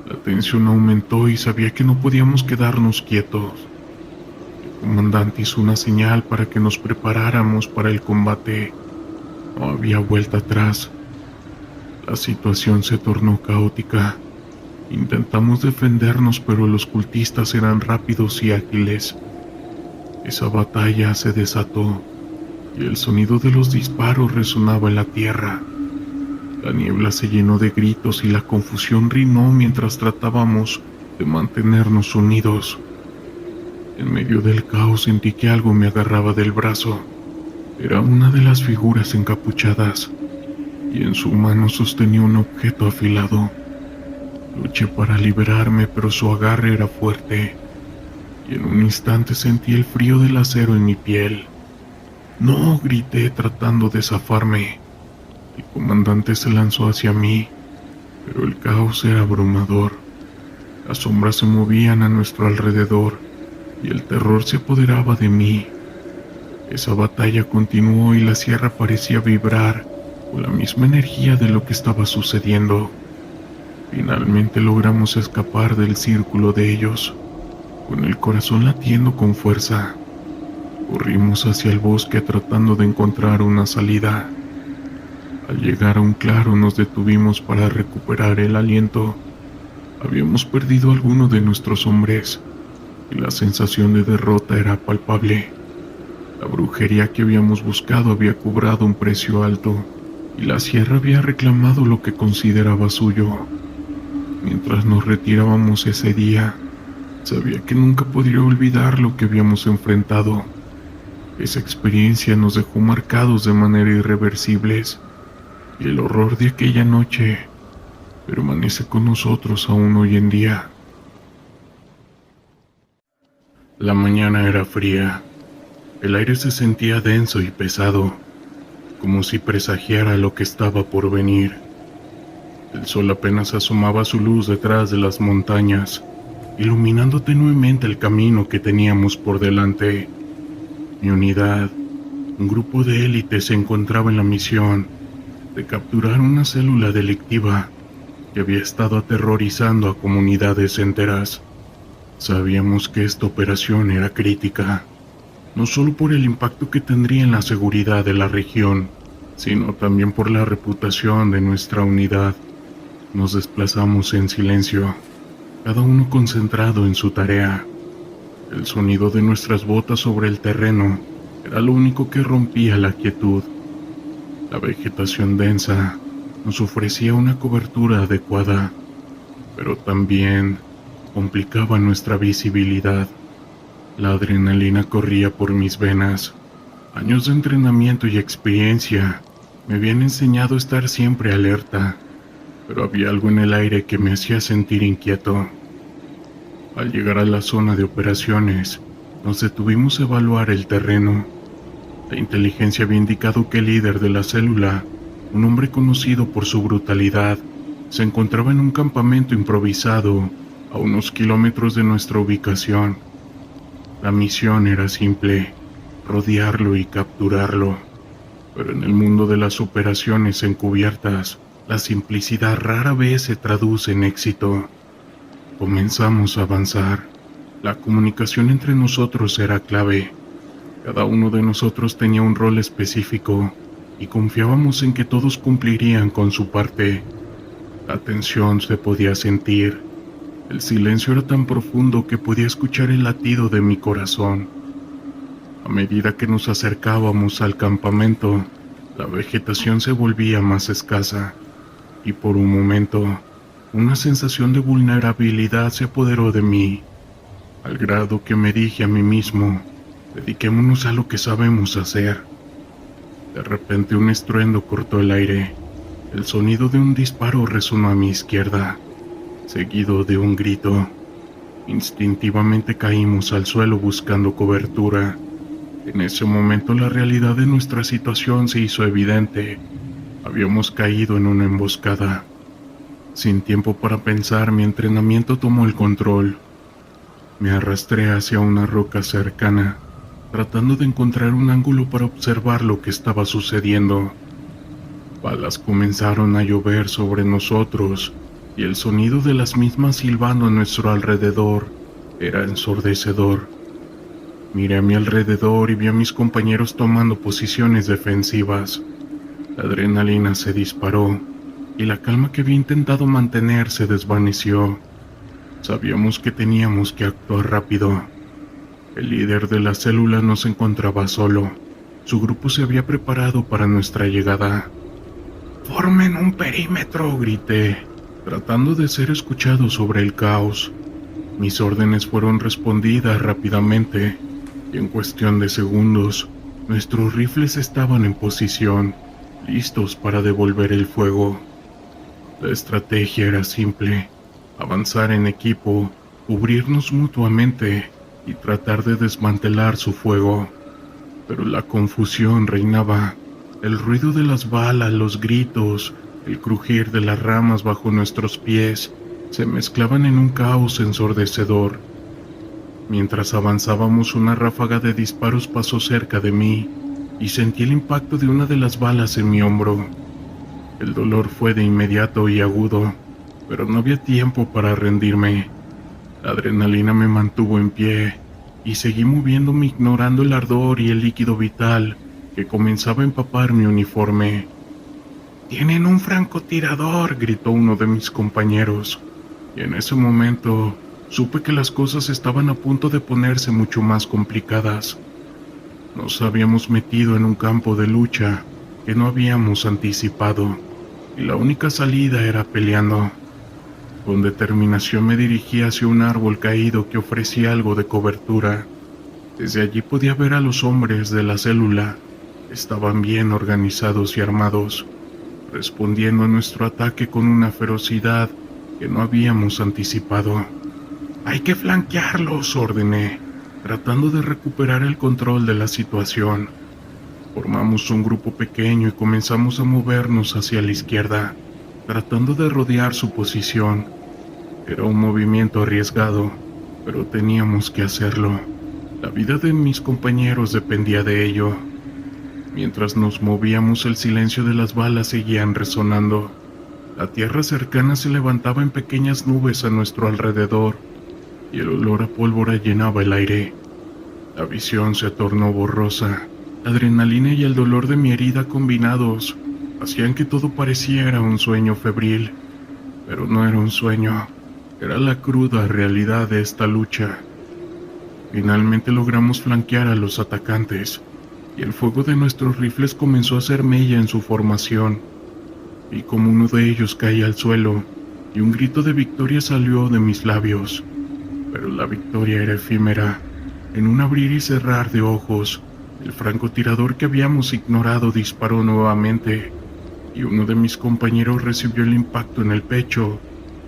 La tensión aumentó y sabía que no podíamos quedarnos quietos. El comandante hizo una señal para que nos preparáramos para el combate. No había vuelta atrás. La situación se tornó caótica. Intentamos defendernos, pero los cultistas eran rápidos y ágiles. Esa batalla se desató y el sonido de los disparos resonaba en la tierra. La niebla se llenó de gritos y la confusión reinó mientras tratábamos de mantenernos unidos. En medio del caos sentí que algo me agarraba del brazo. Era una de las figuras encapuchadas y en su mano sostenía un objeto afilado. Luché para liberarme, pero su agarre era fuerte y en un instante sentí el frío del acero en mi piel. ¡No!, grité tratando de zafarme. El comandante se lanzó hacia mí, pero el caos era abrumador. Las sombras se movían a nuestro alrededor y el terror se apoderaba de mí. Esa batalla continuó y la sierra parecía vibrar con la misma energía de lo que estaba sucediendo. Finalmente logramos escapar del círculo de ellos, con el corazón latiendo con fuerza. Corrimos hacia el bosque tratando de encontrar una salida. Al llegar a un claro nos detuvimos para recuperar el aliento. Habíamos perdido a alguno de nuestros hombres y la sensación de derrota era palpable. La brujería que habíamos buscado había cobrado un precio alto y la sierra había reclamado lo que consideraba suyo. Mientras nos retirábamos ese día, sabía que nunca podría olvidar lo que habíamos enfrentado. Esa experiencia nos dejó marcados de manera irreversibles y el horror de aquella noche permanece con nosotros aún hoy en día. La mañana era fría. El aire se sentía denso y pesado, como si presagiara lo que estaba por venir. El sol apenas asomaba su luz detrás de las montañas, iluminando tenuemente el camino que teníamos por delante. Mi unidad, un grupo de élite, se encontraba en la misión de capturar una célula delictiva que había estado aterrorizando a comunidades enteras. Sabíamos que esta operación era crítica, no solo por el impacto que tendría en la seguridad de la región, sino también por la reputación de nuestra unidad. Nos desplazamos en silencio, cada uno concentrado en su tarea. El sonido de nuestras botas sobre el terreno era lo único que rompía la quietud. La vegetación densa nos ofrecía una cobertura adecuada, pero también complicaba nuestra visibilidad. La adrenalina corría por mis venas. Años de entrenamiento y experiencia me habían enseñado a estar siempre alerta, pero había algo en el aire que me hacía sentir inquieto. Al llegar a la zona de operaciones, nos detuvimos a evaluar el terreno. La inteligencia había indicado que el líder de la célula, un hombre conocido por su brutalidad, se encontraba en un campamento improvisado a unos kilómetros de nuestra ubicación. La misión era simple: rodearlo y capturarlo. Pero en el mundo de las operaciones encubiertas, la simplicidad rara vez se traduce en éxito. Comenzamos a avanzar. La comunicación entre nosotros era clave. Cada uno de nosotros tenía un rol específico y confiábamos en que todos cumplirían con su parte. La tensión se podía sentir. El silencio era tan profundo que podía escuchar el latido de mi corazón. A medida que nos acercábamos al campamento, la vegetación se volvía más escasa y por un momento, una sensación de vulnerabilidad se apoderó de mí, al grado que me dije a mí mismo: dediquémonos a lo que sabemos hacer. De repente un estruendo cortó el aire. El sonido de un disparo resonó a mi izquierda, seguido de un grito. Instintivamente caímos al suelo buscando cobertura. En ese momento la realidad de nuestra situación se hizo evidente. Habíamos caído en una emboscada. Sin tiempo para pensar, mi entrenamiento tomó el control. Me arrastré hacia una roca cercana tratando de encontrar un ángulo para observar lo que estaba sucediendo. Balas comenzaron a llover sobre nosotros y el sonido de las mismas silbando a nuestro alrededor era ensordecedor. Miré a mi alrededor y vi a mis compañeros tomando posiciones defensivas. La adrenalina se disparó y la calma que había intentado mantener se desvaneció. Sabíamos que teníamos que actuar rápido. El líder de la célula no se encontraba solo. Su grupo se había preparado para nuestra llegada. «¡Formen un perímetro!», grité, tratando de ser escuchado sobre el caos. Mis órdenes fueron respondidas rápidamente, y en cuestión de segundos, nuestros rifles estaban en posición, listos para devolver el fuego. La estrategia era simple: avanzar en equipo, cubrirnos mutuamente y tratar de desmantelar su fuego. Pero la confusión reinaba. El ruido de las balas, los gritos, el crujir de las ramas bajo nuestros pies se mezclaban en un caos ensordecedor. Mientras avanzábamos, una ráfaga de disparos pasó cerca de mí y sentí el impacto de una de las balas en mi hombro. El dolor fue de inmediato y agudo, pero no había tiempo para rendirme. La adrenalina me mantuvo en pie y seguí moviéndome ignorando el ardor y el líquido vital que comenzaba a empapar mi uniforme. «¡Tienen un francotirador!», gritó uno de mis compañeros, y en ese momento supe que las cosas estaban a punto de ponerse mucho más complicadas. Nos habíamos metido en un campo de lucha que no habíamos anticipado, y la única salida era peleando. Con determinación me dirigí hacia un árbol caído que ofrecía algo de cobertura. Desde allí podía ver a los hombres de la célula. Estaban bien organizados y armados, respondiendo a nuestro ataque con una ferocidad que no habíamos anticipado. «¡Hay que flanquearlos!», ordené, tratando de recuperar el control de la situación. Formamos un grupo pequeño y comenzamos a movernos hacia la izquierda, tratando de rodear su posición. Era un movimiento arriesgado, pero teníamos que hacerlo. La vida de mis compañeros dependía de ello. Mientras nos movíamos, el silencio de las balas seguían resonando. La tierra cercana se levantaba en pequeñas nubes a nuestro alrededor, y el olor a pólvora llenaba el aire. La visión se tornó borrosa. La adrenalina y el dolor de mi herida combinados hacían que todo pareciera un sueño febril. Pero no era un sueño, era la cruda realidad de esta lucha. Finalmente logramos flanquear a los atacantes, y el fuego de nuestros rifles comenzó a hacer mella en su formación. Vi como uno de ellos caía al suelo, y un grito de victoria salió de mis labios. Pero la victoria era efímera. En un abrir y cerrar de ojos, el francotirador que habíamos ignorado disparó nuevamente, y uno de mis compañeros recibió el impacto en el pecho,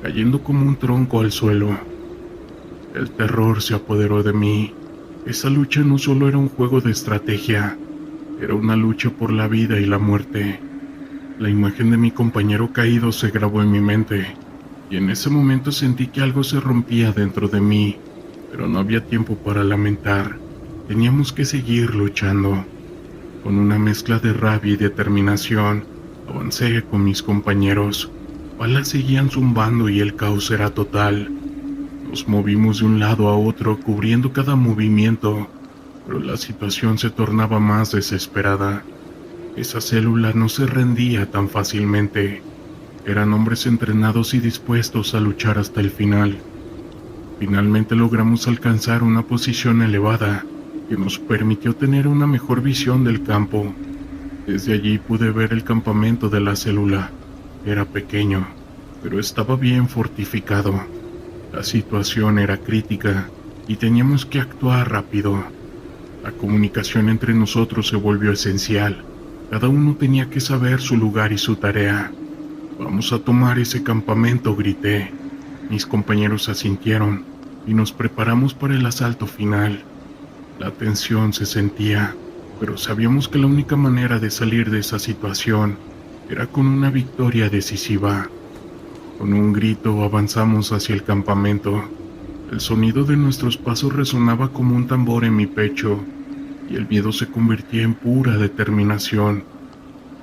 cayendo como un tronco al suelo. El terror se apoderó de mí. Esa lucha no solo era un juego de estrategia, era una lucha por la vida y la muerte. La imagen de mi compañero caído se grabó en mi mente, y en ese momento sentí que algo se rompía dentro de mí, pero no había tiempo para lamentar. Teníamos que seguir luchando. Con una mezcla de rabia y determinación, avancé con mis compañeros. Balas seguían zumbando y el caos era total. Nos movimos de un lado a otro, cubriendo cada movimiento, pero la situación se tornaba más desesperada. Esa célula no se rendía tan fácilmente. Eran hombres entrenados y dispuestos a luchar hasta el final. Finalmente logramos alcanzar una posición elevada que nos permitió tener una mejor visión del campo. Desde allí pude ver el campamento de la célula. Era pequeño, pero estaba bien fortificado. La situación era crítica y teníamos que actuar rápido. La comunicación entre nosotros se volvió esencial. Cada uno tenía que saber su lugar y su tarea. «Vamos a tomar ese campamento», grité. Mis compañeros asintieron y nos preparamos para el asalto final. La tensión se sentía, pero sabíamos que la única manera de salir de esa situación era con una victoria decisiva. Con un grito avanzamos hacia el campamento. El sonido de nuestros pasos resonaba como un tambor en mi pecho. y el miedo se convertía en pura determinación.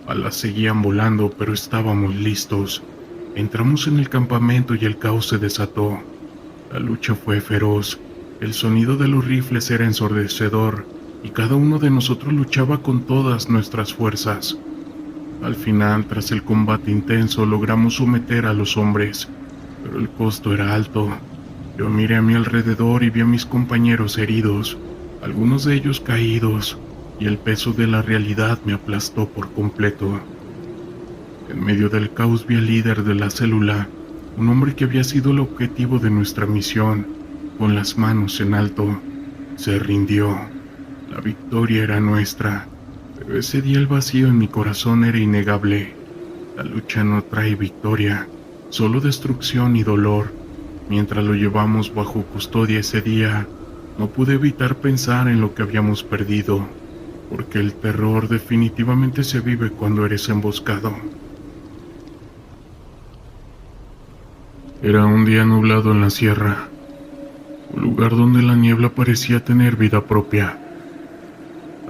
Balas seguían volando, pero estábamos listos. Entramos en el campamento y el caos se desató. La lucha fue feroz. El sonido de los rifles era ensordecedor y cada uno de nosotros luchaba con todas nuestras fuerzas. Al final, tras el combate intenso, logramos someter a los hombres, pero el costo era alto. Yo miré a mi alrededor y vi a mis compañeros heridos, algunos de ellos caídos, y el peso de la realidad me aplastó por completo. En medio del caos vi al líder de la célula, un hombre que había sido el objetivo de nuestra misión, con las manos en alto. Se rindió. La victoria era nuestra, pero ese día el vacío en mi corazón era innegable. La lucha no trae victoria, solo destrucción y dolor. Mientras lo llevamos bajo custodia ese día, no pude evitar pensar en lo que habíamos perdido, porque el terror definitivamente se vive cuando eres emboscado. Era un día nublado en la sierra, un lugar donde la niebla parecía tener vida propia.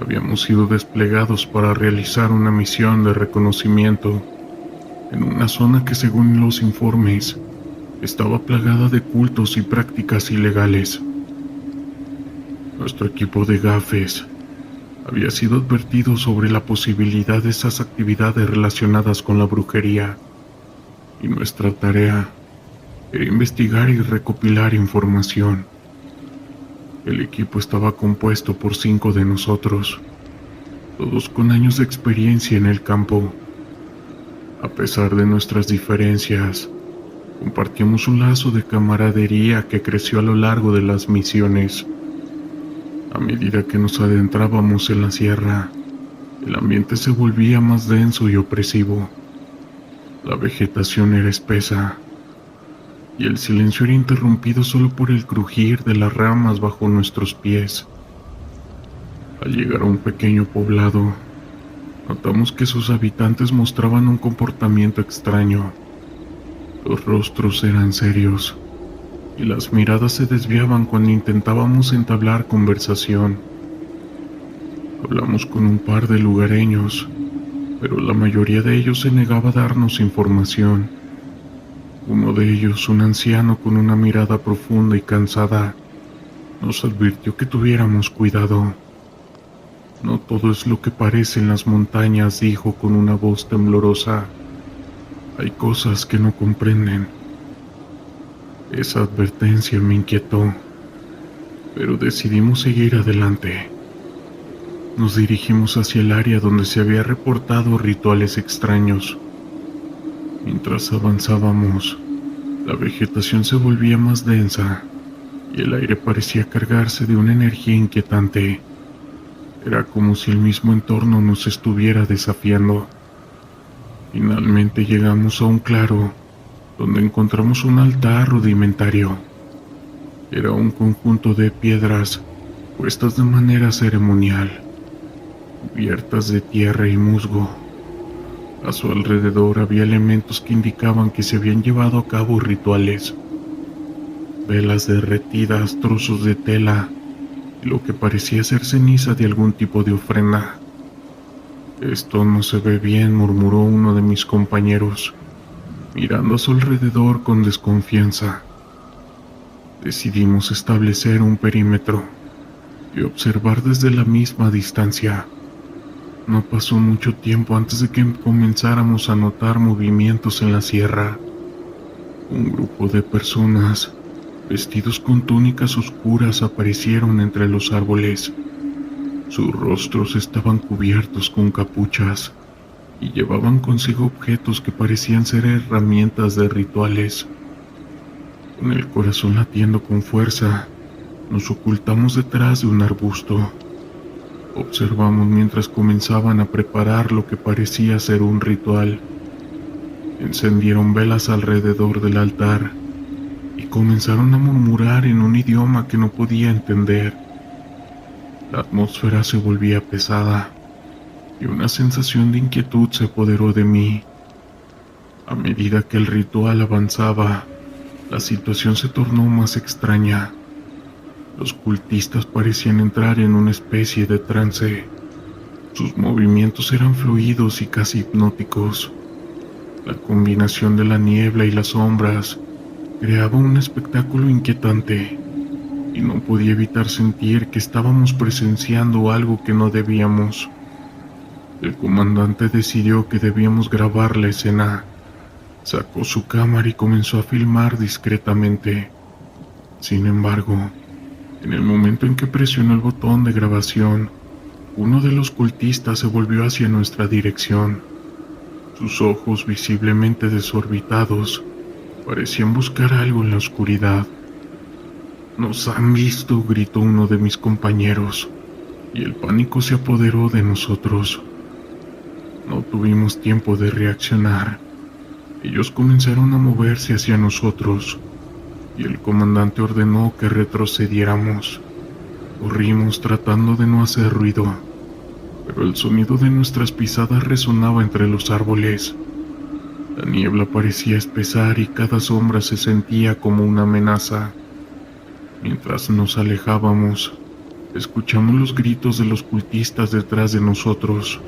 Habíamos sido desplegados para realizar una misión de reconocimiento en una zona que, según los informes, estaba plagada de cultos y prácticas ilegales. Nuestro equipo de gafes había sido advertido sobre la posibilidad de esas actividades relacionadas con la brujería, y nuestra tarea era investigar y recopilar información. El equipo estaba compuesto por 5 de nosotros, todos con años de experiencia en el campo. A pesar de nuestras diferencias, compartíamos un lazo de camaradería que creció a lo largo de las misiones. A medida que nos adentrábamos en la sierra, el ambiente se volvía más denso y opresivo. La vegetación era espesa, y el silencio era interrumpido solo por el crujir de las ramas bajo nuestros pies. Al llegar a un pequeño poblado, notamos que sus habitantes mostraban un comportamiento extraño. Los rostros eran serios, y las miradas se desviaban cuando intentábamos entablar conversación. Hablamos con un par de lugareños, pero la mayoría de ellos se negaba a darnos información. Uno de ellos, un anciano con una mirada profunda y cansada, nos advirtió que tuviéramos cuidado. No todo es lo que parece en las montañas, dijo con una voz temblorosa. Hay cosas que no comprenden. Esa advertencia me inquietó, pero decidimos seguir adelante. Nos dirigimos hacia el área donde se había reportado rituales extraños. Mientras avanzábamos, la vegetación se volvía más densa y el aire parecía cargarse de una energía inquietante. Era como si el mismo entorno nos estuviera desafiando. Finalmente llegamos a un claro, donde encontramos un altar rudimentario. Era un conjunto de piedras puestas de manera ceremonial, cubiertas de tierra y musgo. A su alrededor había elementos que indicaban que se habían llevado a cabo rituales. Velas derretidas, trozos de tela y lo que parecía ser ceniza de algún tipo de ofrenda. Esto no se ve bien, murmuró uno de mis compañeros, mirando a su alrededor con desconfianza. Decidimos establecer un perímetro y observar desde la misma distancia. No pasó mucho tiempo antes de que comenzáramos a notar movimientos en la sierra. Un grupo de personas, vestidos con túnicas oscuras, aparecieron entre los árboles. Sus rostros estaban cubiertos con capuchas y llevaban consigo objetos que parecían ser herramientas de rituales. Con el corazón latiendo con fuerza, nos ocultamos detrás de un arbusto. Observamos mientras comenzaban a preparar lo que parecía ser un ritual. Encendieron velas alrededor del altar y comenzaron a murmurar en un idioma que no podía entender. La atmósfera se volvía pesada y una sensación de inquietud se apoderó de mí. A medida que el ritual avanzaba, la situación se tornó más extraña. Los cultistas parecían entrar en una especie de trance. Sus movimientos eran fluidos y casi hipnóticos. La combinación de la niebla y las sombras creaba un espectáculo inquietante, y no podía evitar sentir que estábamos presenciando algo que no debíamos. El comandante decidió que debíamos grabar la escena. Sacó su cámara y comenzó a filmar discretamente. Sin embargo, en el momento en que presionó el botón de grabación, uno de los cultistas se volvió hacia nuestra dirección. Sus ojos, visiblemente desorbitados, parecían buscar algo en la oscuridad. «Nos han visto», gritó uno de mis compañeros, y el pánico se apoderó de nosotros. No tuvimos tiempo de reaccionar. Ellos comenzaron a moverse hacia nosotros, y el comandante ordenó que retrocediéramos. Corrimos tratando de no hacer ruido, pero el sonido de nuestras pisadas resonaba entre los árboles. La niebla parecía espesar y cada sombra se sentía como una amenaza. Mientras nos alejábamos, escuchamos los gritos de los cultistas detrás de nosotros.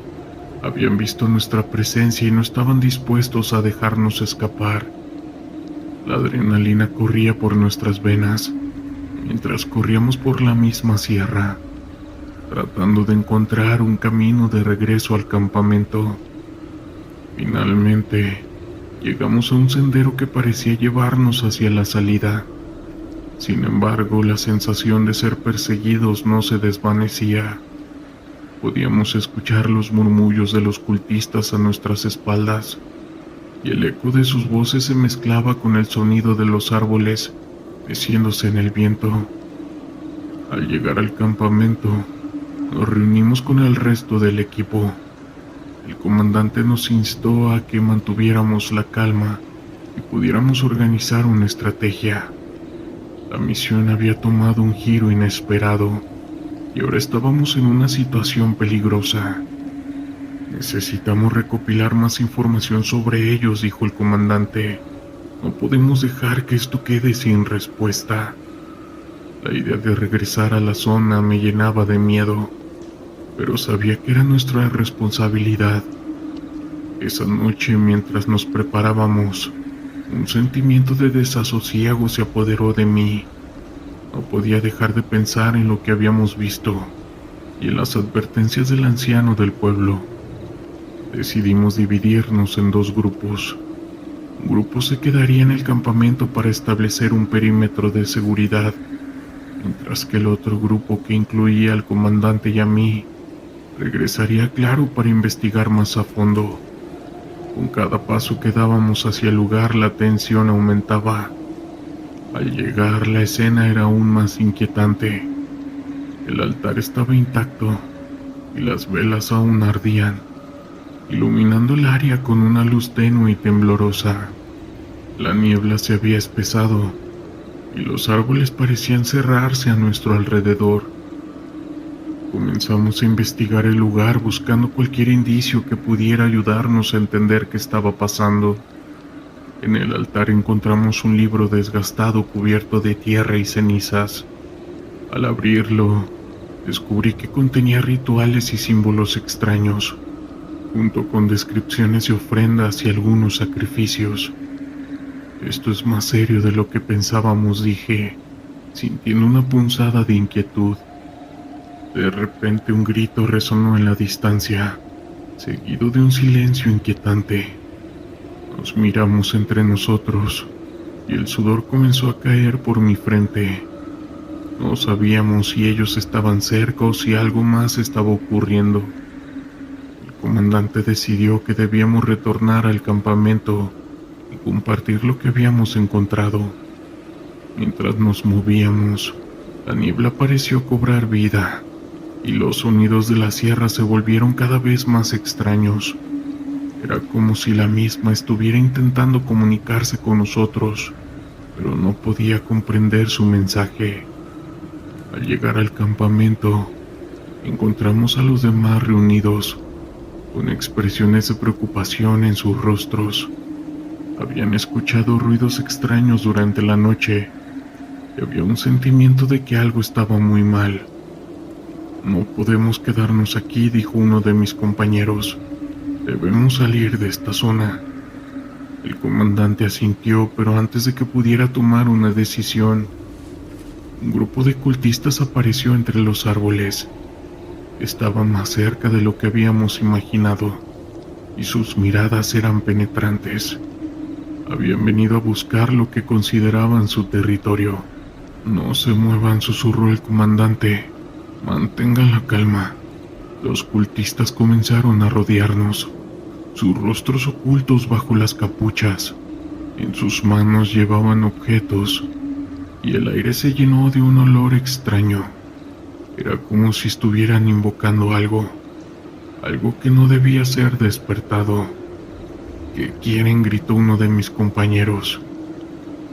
Habían visto nuestra presencia y no estaban dispuestos a dejarnos escapar. La adrenalina corría por nuestras venas mientras corríamos por la misma sierra, tratando de encontrar un camino de regreso al campamento. Finalmente, llegamos a un sendero que parecía llevarnos hacia la salida. Sin embargo, la sensación de ser perseguidos no se desvanecía. Podíamos escuchar los murmullos de los cultistas a nuestras espaldas, y el eco de sus voces se mezclaba con el sonido de los árboles meciéndose en el viento. Al llegar al campamento, nos reunimos con el resto del equipo. El comandante nos instó a que mantuviéramos la calma y pudiéramos organizar una estrategia. La misión había tomado un giro inesperado y ahora estábamos en una situación peligrosa. «Necesitamos recopilar más información sobre ellos», dijo el comandante. «No podemos dejar que esto quede sin respuesta». La idea de regresar a la zona me llenaba de miedo, pero sabía que era nuestra responsabilidad. Esa noche, mientras nos preparábamos, un sentimiento de desasosiego se apoderó de mí. No podía dejar de pensar en lo que habíamos visto y en las advertencias del anciano del pueblo. Decidimos dividirnos en dos grupos. Un grupo se quedaría en el campamento para establecer un perímetro de seguridad, mientras que el otro grupo, que incluía al comandante y a mí, regresaría claro para investigar más a fondo. Con cada paso que dábamos hacia el lugar, la tensión aumentaba. Al llegar, la escena era aún más inquietante. El altar estaba intacto y las velas aún ardían, iluminando el área con una luz tenue y temblorosa. La niebla se había espesado y los árboles parecían cerrarse a nuestro alrededor. Comenzamos a investigar el lugar buscando cualquier indicio que pudiera ayudarnos a entender qué estaba pasando. En el altar encontramos un libro desgastado cubierto de tierra y cenizas. Al abrirlo, descubrí que contenía rituales y símbolos extraños, junto con descripciones de ofrendas y algunos sacrificios. «Esto es más serio de lo que pensábamos», dije, sintiendo una punzada de inquietud. De repente un grito resonó en la distancia, seguido de un silencio inquietante. Nos miramos entre nosotros y el sudor comenzó a caer por mi frente. No sabíamos si ellos estaban cerca o si algo más estaba ocurriendo. El comandante decidió que debíamos retornar al campamento y compartir lo que habíamos encontrado. Mientras nos movíamos, la niebla pareció cobrar vida y los sonidos de la sierra se volvieron cada vez más extraños. Era como si la misma estuviera intentando comunicarse con nosotros, pero no podía comprender su mensaje. Al llegar al campamento, encontramos a los demás reunidos, con expresiones de preocupación en sus rostros. Habían escuchado ruidos extraños durante la noche, y había un sentimiento de que algo estaba muy mal. No podemos quedarnos aquí, dijo uno de mis compañeros. Debemos salir de esta zona. El comandante asintió, pero antes de que pudiera tomar una decisión, un grupo de cultistas apareció entre los árboles. Estaban más cerca de lo que habíamos imaginado, y sus miradas eran penetrantes. Habían venido a buscar lo que consideraban su territorio. No se muevan, susurró el comandante. Mantengan la calma. Los cultistas comenzaron a rodearnos, sus rostros ocultos bajo las capuchas. En sus manos llevaban objetos, y el aire se llenó de un olor extraño. Era como si estuvieran invocando algo que no debía ser despertado. ¿Qué quieren?, gritó uno de mis compañeros.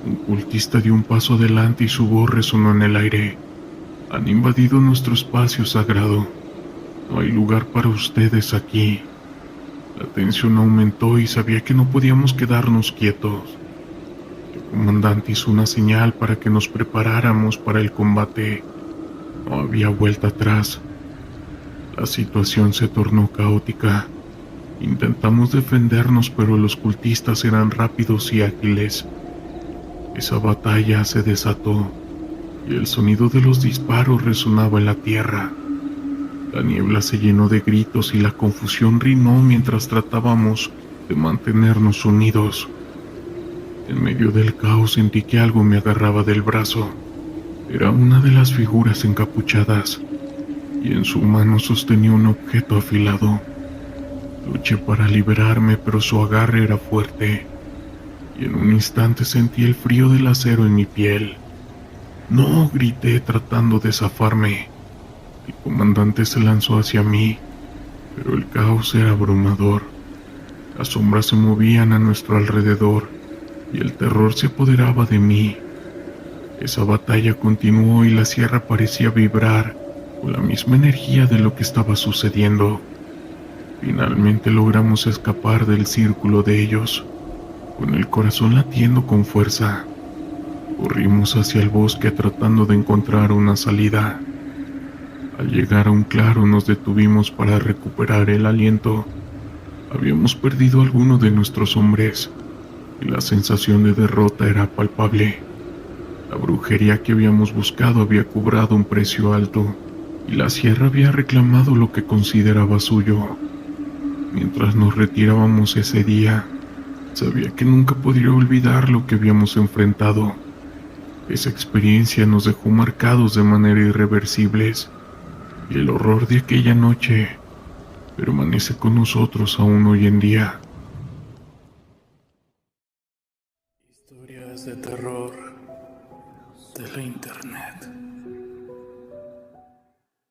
Un cultista dio un paso adelante y su voz resonó en el aire. Han invadido nuestro espacio sagrado. No hay lugar para ustedes aquí. La tensión aumentó y sabía que no podíamos quedarnos quietos. El comandante hizo una señal para que nos preparáramos para el combate. No había vuelta atrás. La situación se tornó caótica. Intentamos defendernos, pero los cultistas eran rápidos y ágiles. Esa batalla se desató, y el sonido de los disparos resonaba en la tierra. La niebla se llenó de gritos y la confusión reinó mientras tratábamos de mantenernos unidos. En medio del caos sentí que algo me agarraba del brazo. Era una de las figuras encapuchadas, y en su mano sostenía un objeto afilado. Luché para liberarme, pero su agarre era fuerte, y en un instante sentí el frío del acero en mi piel. ¡No!, grité tratando de zafarme. El comandante se lanzó hacia mí, pero el caos era abrumador. Las sombras se movían a nuestro alrededor, y el terror se apoderaba de mí. Esa batalla continuó y la sierra parecía vibrar con la misma energía de lo que estaba sucediendo. Finalmente logramos escapar del círculo de ellos, con el corazón latiendo con fuerza. Corrimos hacia el bosque tratando de encontrar una salida. Al llegar a un claro nos detuvimos para recuperar el aliento. Habíamos perdido a alguno de nuestros hombres, y la sensación de derrota era palpable. La brujería que habíamos buscado había cobrado un precio alto, y la sierra había reclamado lo que consideraba suyo. Mientras nos retirábamos ese día, sabía que nunca podría olvidar lo que habíamos enfrentado. Esa experiencia nos dejó marcados de manera irreversibles, y el horror de aquella noche permanece con nosotros aún hoy en día. Historias de terror de la internet.